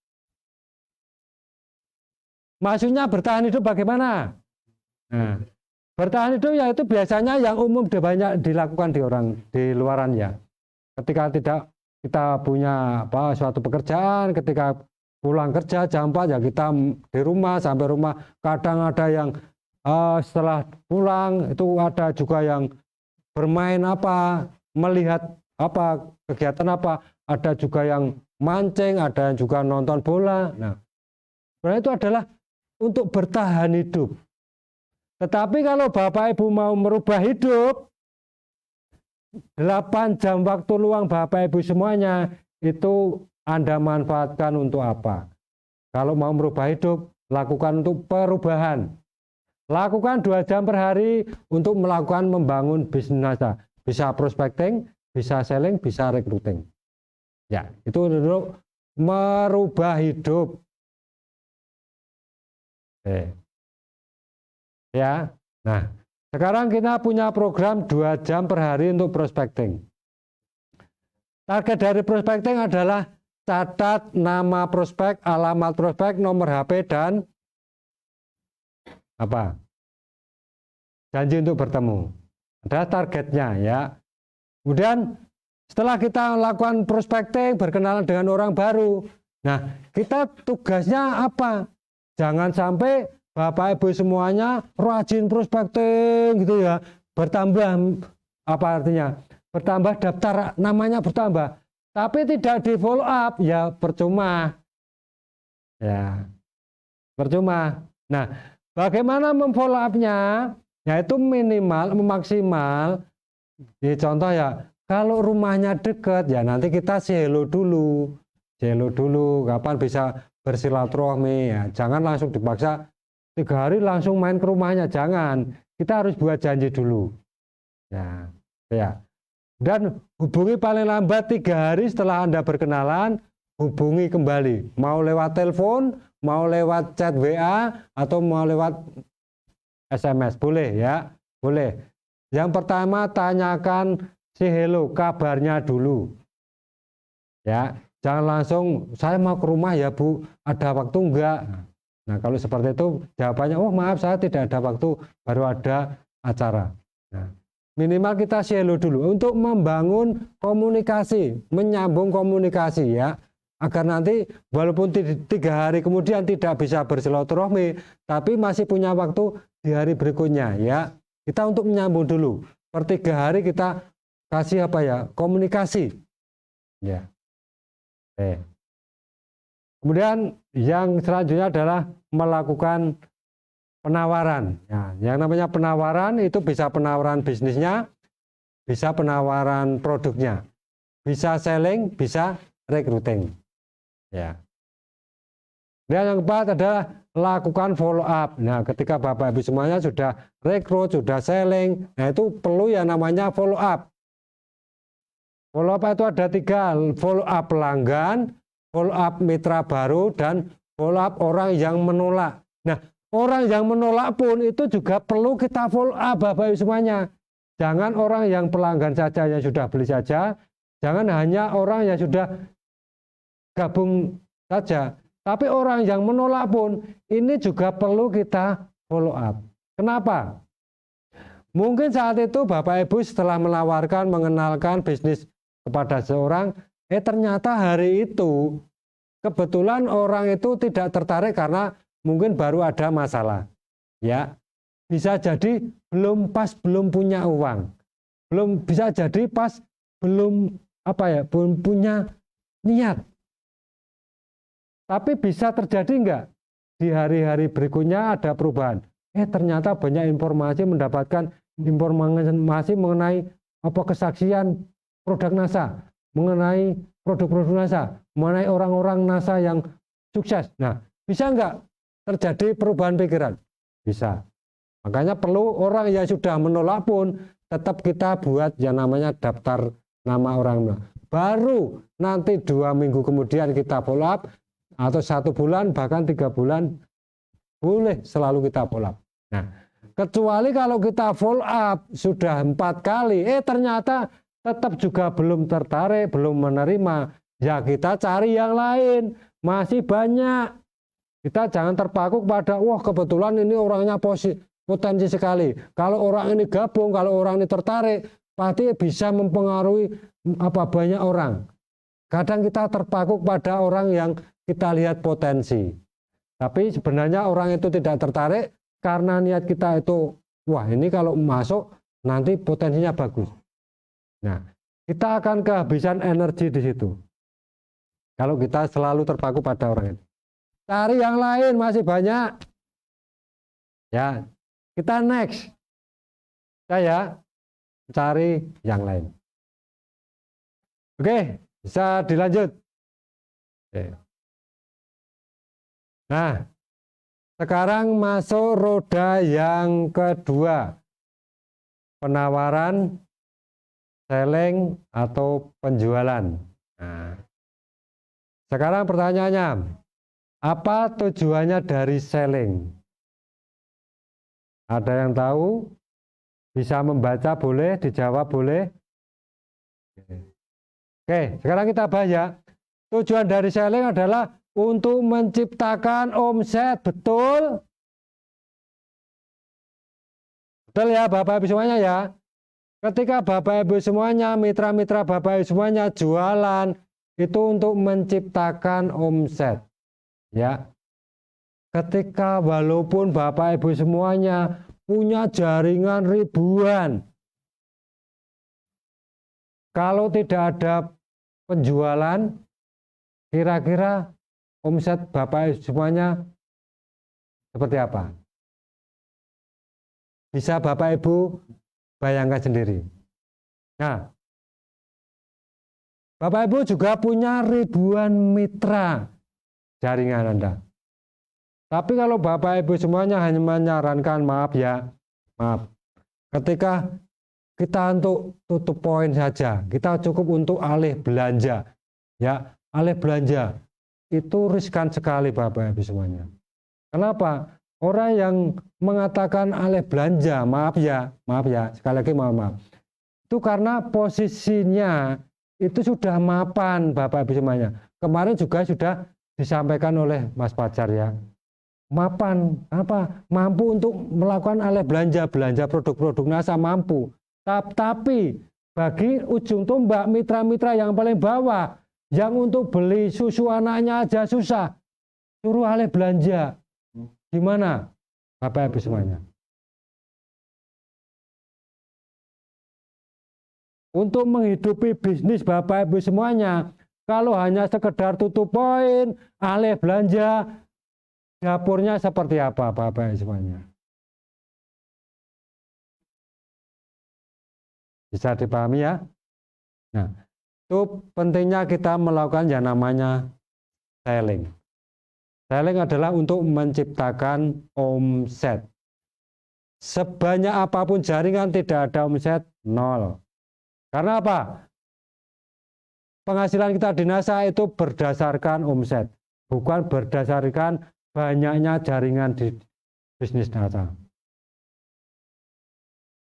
Maksudnya bertahan hidup bagaimana? Nah, bertahan hidup yaitu biasanya yang umum banyak dilakukan di luaran ya. Ketika tidak kita punya suatu pekerjaan, ketika pulang kerja jam 4 ya kita di rumah, sampai rumah kadang ada yang setelah pulang itu ada juga yang bermain apa, melihat apa, kegiatan apa, ada juga yang mancing, ada yang juga nonton bola. Nah, sebenarnya itu adalah untuk bertahan hidup. Tetapi kalau Bapak Ibu mau merubah hidup, 8 jam waktu luang Bapak Ibu semuanya itu Anda manfaatkan untuk apa? Kalau mau merubah hidup, lakukan untuk perubahan. Lakukan 2 jam per hari untuk melakukan membangun bisnis. Bisa prospecting, bisa selling, bisa recruiting. Ya, itu untuk merubah hidup. Oke. Ya. Nah, sekarang kita punya program 2 jam per hari untuk prospecting. Target dari prospecting adalah catat nama prospek, alamat prospek, nomor HP, dan apa? Janji untuk bertemu. Ada targetnya ya. Kemudian setelah kita lakukan prospecting, berkenalan dengan orang baru. Nah, kita tugasnya apa? Jangan sampai Bapak Ibu semuanya rajin prospecting gitu ya. Bertambah apa artinya? Bertambah daftar namanya bertambah. Tapi tidak di follow up ya percuma. Ya. Percuma. Nah, bagaimana memfollow up-nya? Yaitu minimal, memaksimal. Di contoh ya, kalau rumahnya dekat ya nanti kita say hello dulu. Say hello dulu, kapan bisa bersilaturahmi ya. Jangan langsung dipaksa 3 hari langsung main ke rumahnya, jangan. Kita harus buat janji dulu. Ya, ya. Dan hubungi paling lambat 3 hari setelah Anda berkenalan, hubungi kembali. Mau lewat telepon, mau lewat chat WA, atau mau lewat SMS, boleh ya, boleh. Yang pertama tanyakan si hello, kabarnya dulu. Ya, jangan langsung saya mau ke rumah ya Bu, ada waktu enggak? Nah, kalau seperti itu jawabannya, oh maaf saya tidak ada waktu, baru ada acara. Nah, minimal kita say hello dulu untuk membangun komunikasi, menyambung komunikasi ya, agar nanti walaupun 3 hari kemudian tidak bisa bersilaturahmi, tapi masih punya waktu di hari berikutnya ya. Kita untuk menyambung dulu. Per 3 hari kita kasih apa ya? Komunikasi. Ya. Oke. Kemudian yang selanjutnya adalah melakukan penawaran. Ya, yang namanya penawaran itu bisa penawaran bisnisnya, bisa penawaran produknya, bisa selling, bisa recruiting. Ya. Dan yang keempat adalah lakukan follow up. Nah, ketika Bapak Ibu semuanya sudah rekrut, sudah selling, nah itu perlu yang namanya follow up. Follow up itu ada 3, follow up pelanggan, follow up mitra baru, dan follow up orang yang menolak. Nah, orang yang menolak pun itu juga perlu kita follow up Bapak Ibu semuanya. Jangan orang yang pelanggan saja yang sudah beli saja, jangan hanya orang yang sudah gabung saja. Tapi orang yang menolak pun ini juga perlu kita follow up. Kenapa? Mungkin saat itu Bapak Ibu setelah menawarkan, mengenalkan bisnis kepada seorang, ternyata hari itu kebetulan orang itu tidak tertarik karena mungkin baru ada masalah. Ya, bisa jadi belum punya uang. Belum bisa jadi pas belum punya niat. Tapi bisa terjadi enggak di hari-hari berikutnya ada perubahan. Ternyata banyak informasi, mendapatkan informasi mengenai kesaksian produk NASA, mengenai produk-produk NASA, mengenai orang-orang NASA yang sukses. Nah, bisa enggak terjadi perubahan pikiran? Bisa. Makanya perlu orang yang sudah menolak pun tetap kita buat yang namanya daftar nama orang. Baru nanti 2 minggu kemudian kita follow up, atau 1 bulan bahkan 3 bulan boleh selalu kita follow up. Nah, kecuali kalau kita follow up sudah 4 kali, ternyata tetap juga belum tertarik, belum menerima, ya kita cari yang lain, masih banyak. Kita jangan terpaku pada wah kebetulan ini orangnya potensi sekali. Kalau orang ini gabung, kalau orang ini tertarik, pasti bisa mempengaruhi banyak orang. Kadang kita terpaku pada orang yang kita lihat potensi. Tapi sebenarnya orang itu tidak tertarik karena niat kita itu, wah ini kalau masuk nanti potensinya bagus. Nah, kita akan kehabisan energi di situ. Kalau kita selalu terpaku pada orang itu. Cari yang lain masih banyak. Ya, kita next. Saya cari yang lain. Oke, bisa dilanjut. Oke. Nah, sekarang masuk roda yang kedua. Penawaran, selling, atau penjualan. Nah, sekarang pertanyaannya, apa tujuannya dari selling? Ada yang tahu? Bisa membaca boleh, dijawab boleh. Oke, sekarang kita bahas ya. Tujuan dari selling adalah untuk menciptakan omset, betul? Betul ya Bapak Ibu semuanya ya. Ketika Bapak Ibu semuanya, mitra-mitra Bapak Ibu semuanya jualan, itu untuk menciptakan omset. Ya. Ketika walaupun Bapak Ibu semuanya punya jaringan ribuan, kalau tidak ada penjualan, kira-kira omset Bapak Ibu semuanya seperti apa? Bisa Bapak Ibu bayangkan sendiri. Nah, Bapak Ibu juga punya ribuan mitra jaringan Anda. Tapi kalau Bapak Ibu semuanya hanya menyarankan, maaf, ketika kita untuk tutup poin saja, kita cukup untuk alih belanja. Ya, alih belanja itu riskan sekali Bapak Ibu semuanya. Kenapa? Orang yang mengatakan alih belanja, maaf ya, sekali lagi maaf. Itu karena posisinya itu sudah mapan Bapak Ibu semuanya. Kemarin juga sudah disampaikan oleh Mas Pajar ya. Mapan mampu untuk melakukan alih belanja produk-produk NASA mampu. Tapi bagi ujung tombak mitra-mitra yang paling bawah yang untuk beli susu anaknya aja susah, suruh alih belanja. Gimana Bapak Ibu semuanya? untuk menghidupi bisnis Bapak Ibu semuanya. Kalau hanya sekedar tutup poin, alih belanja, dapurnya seperti apa Bapak Ibu semuanya? Bisa dipahami ya? Nah, itu pentingnya kita melakukan yang namanya selling. Selling adalah untuk menciptakan omset. Sebanyak apapun jaringan tidak ada omset, nol. Karena apa? Penghasilan kita di NASA itu berdasarkan omset, bukan berdasarkan banyaknya jaringan di bisnis NASA.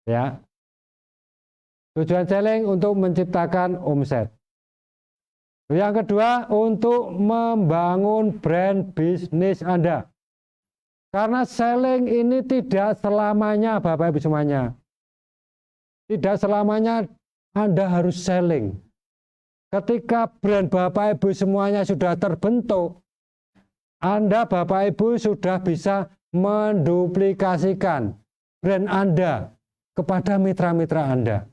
Ya. Tujuan selling untuk menciptakan omset. Yang kedua, untuk membangun brand bisnis Anda. Karena selling ini tidak selamanya Bapak Ibu semuanya. Tidak selamanya Anda harus selling. Ketika brand Bapak Ibu semuanya sudah terbentuk, Anda Bapak Ibu sudah bisa menduplikasikan brand Anda kepada mitra-mitra Anda.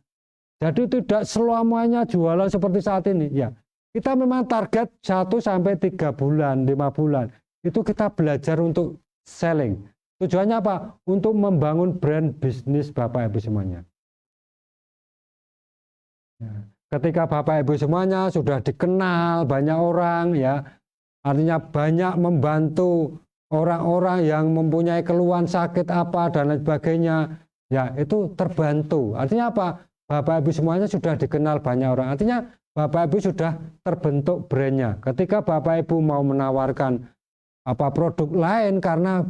Jadi tidak selamanya jualan seperti saat ini. Ya, kita memang target 1-3 bulan, 5 bulan. Itu kita belajar untuk selling. Tujuannya apa? Untuk membangun brand bisnis Bapak Ibu semuanya. Ya. Ketika Bapak Ibu semuanya sudah dikenal banyak orang, ya, artinya banyak membantu orang-orang yang mempunyai keluhan sakit apa dan lain sebagainya, ya itu terbantu. Artinya apa? Bapak Ibu semuanya sudah dikenal banyak orang. Artinya Bapak Ibu sudah terbentuk brandnya. Ketika Bapak Ibu mau menawarkan apa produk lain karena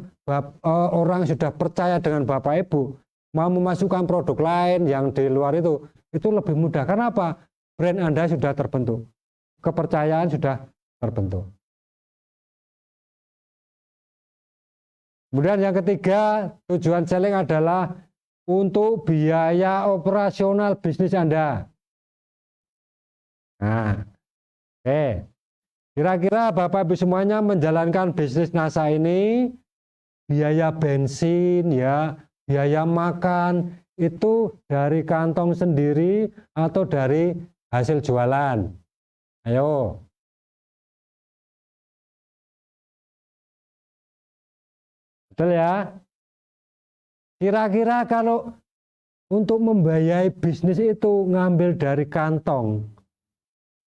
orang sudah percaya dengan Bapak Ibu, mau memasukkan produk lain yang di luar itu lebih mudah. Karena apa? Brand Anda sudah terbentuk, kepercayaan sudah terbentuk. Kemudian yang ketiga, tujuan selling adalah untuk biaya operasional bisnis Anda. Nah, kira-kira Bapak Ibu semuanya menjalankan bisnis NASA ini, biaya bensin, ya, biaya makan, itu dari kantong sendiri atau dari hasil jualan? Ayo. Betul ya? Kira-kira kalau untuk membiayai bisnis itu ngambil dari kantong,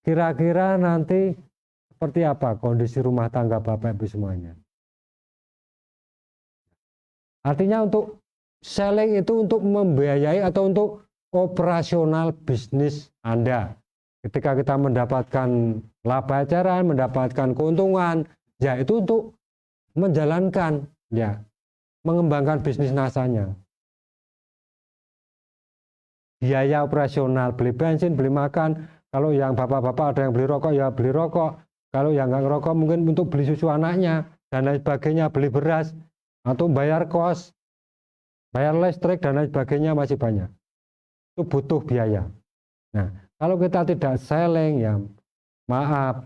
kira-kira nanti seperti apa kondisi rumah tangga Bapak Ibu semuanya? Artinya untuk selling itu untuk membiayai atau untuk operasional bisnis Anda. Ketika kita mendapatkan laba eceran, mendapatkan keuntungan, ya itu untuk menjalankan, ya, mengembangkan bisnis NASA-nya. Biaya operasional, beli bensin, beli makan. Kalau yang bapak-bapak ada yang beli rokok, ya beli rokok. Kalau yang nggak ngerokok mungkin untuk beli susu anaknya dan lain sebagainya, beli beras atau bayar kos, bayar listrik dan lain sebagainya masih banyak. Itu butuh biaya. Nah, kalau kita tidak selling, ya maaf.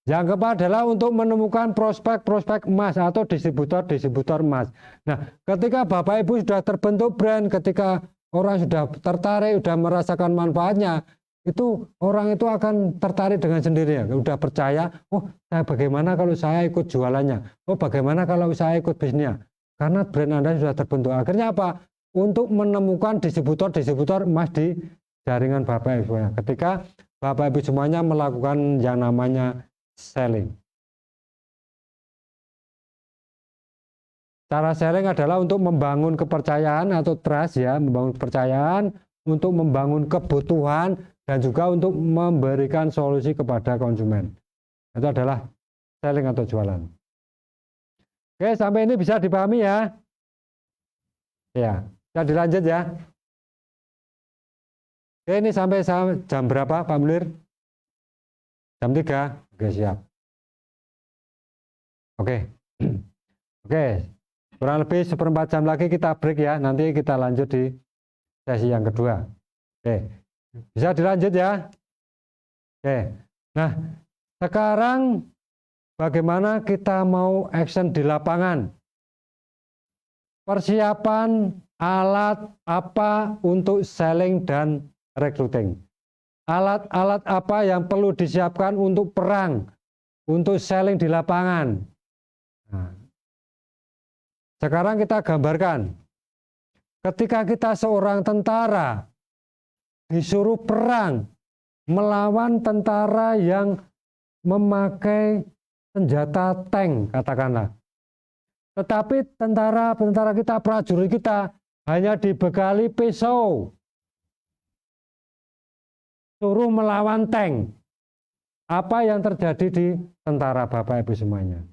Yang keempat adalah untuk menemukan prospek-prospek emas atau distributor-distributor emas. Nah, ketika Bapak Ibu sudah terbentuk brand, ketika orang sudah tertarik, sudah merasakan manfaatnya, itu orang itu akan tertarik dengan sendirinya. Sudah percaya, oh saya bagaimana kalau saya ikut jualannya? Oh bagaimana kalau saya ikut bisnisnya? Karena brand Anda sudah terbentuk. Akhirnya apa? Untuk menemukan distributor-distributor emas di jaringan Bapak Ibu. Ketika Bapak Ibu semuanya melakukan yang namanya selling. Cara selling adalah untuk membangun kepercayaan atau trust, ya, membangun kepercayaan, untuk membangun kebutuhan dan juga untuk memberikan solusi kepada konsumen. Itu adalah selling atau jualan. Oke, sampai ini bisa dipahami ya? Ya, bisa dilanjut ya. Oke, ini sampai jam berapa Pak Mulir? Jam 3. Oke, siap. Oke. Oke. Kurang lebih 1/4 jam lagi kita break ya. Nanti kita lanjut di sesi yang kedua. Oke. Bisa dilanjut ya? Oke. Nah, sekarang bagaimana kita mau action di lapangan? Persiapan alat apa untuk selling dan recruiting? Alat-alat apa yang perlu disiapkan untuk perang, untuk selling di lapangan? Nah, sekarang kita gambarkan, ketika kita seorang tentara disuruh perang melawan tentara yang memakai senjata tank, katakanlah. Tetapi tentara kita, prajurit kita hanya dibekali pisau, suruh melawan tank. Apa yang terjadi di tentara Bapak Ibu semuanya?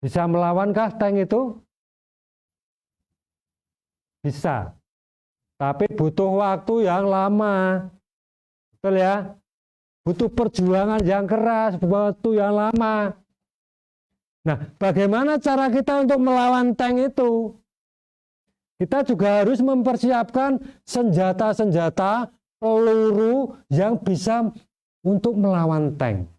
Bisa melawankah tank itu? Bisa. Tapi butuh waktu yang lama. Betul ya? Butuh perjuangan yang keras, waktu yang lama. Nah, bagaimana cara kita untuk melawan tank itu? Kita juga harus mempersiapkan senjata-senjata, peluru yang bisa untuk melawan tank.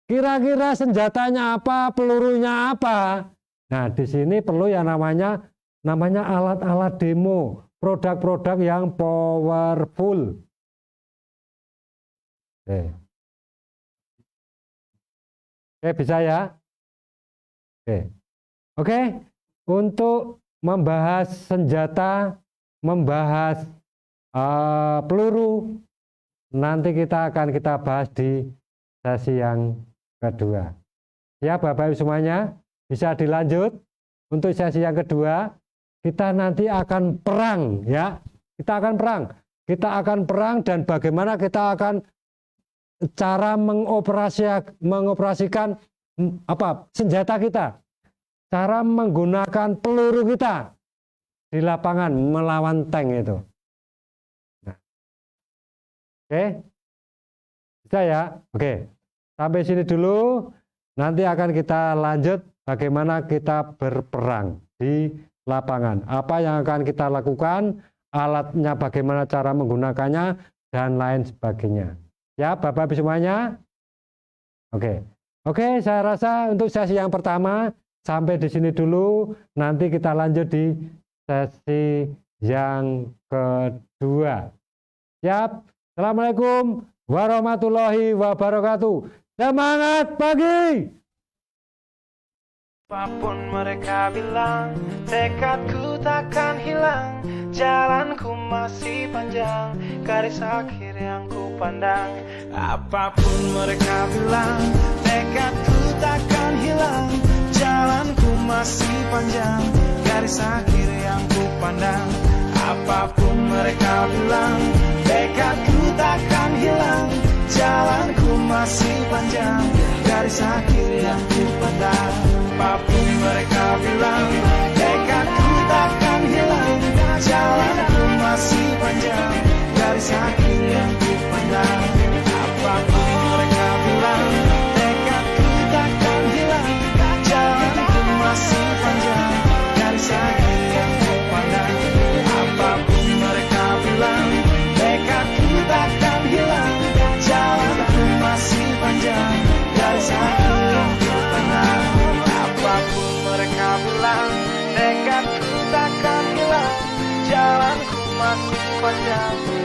Kira-kira senjatanya apa, pelurunya apa? Nah, di sini perlu yang namanya alat-alat demo, produk-produk yang powerful. Oke, bisa ya? Oke. Untuk membahas senjata, membahas peluru, nanti kita bahas di sesi yang kedua. Ya, Bapak Ibu semuanya, bisa dilanjut. Untuk sesi yang kedua, kita nanti akan perang, ya. Kita akan perang dan bagaimana kita akan cara mengoperasikan senjata kita, cara menggunakan peluru kita di lapangan melawan tank itu. Nah. Oke, bisa ya? Oke, sampai sini dulu. Nanti akan kita lanjut bagaimana kita berperang di lapangan. Apa yang akan kita lakukan, alatnya bagaimana cara menggunakannya, dan lain sebagainya. Ya, Bapak Ibu semuanya. Oke, saya rasa untuk sesi yang pertama sampai di sini dulu. Nanti kita lanjut di sesi yang kedua. Siap. Assalamualaikum warahmatullahi wabarakatuh. Semangat pagi. Apapun mereka bilang, tekadku takkan hilang. Jalanku masih panjang, garis akhir yang ku pandang. Apapun mereka bilang, tekadku takkan hilang. Jalanku masih panjang, garis akhir yang ku pandang. Apapun mereka bilang, tekadku takkan hilang. Jalanku masih panjang, garis akhir yang ku pandang. Apapun mereka bilang, tekadku takkan hilang. Jalanku masih panjang, garis akhir yang ku pandang. Apapun mereka bilang, tekadku takkan hilang. Jalanku masih panjang, garis akhir yang ku pandang. Apapun mereka bilang, tekadku takkan hilang. Jalanku masih panjang, garis akhir yang ku pandang. Apapun mereka bilang, tekadku takkan hilang. Jalanku masih panjang.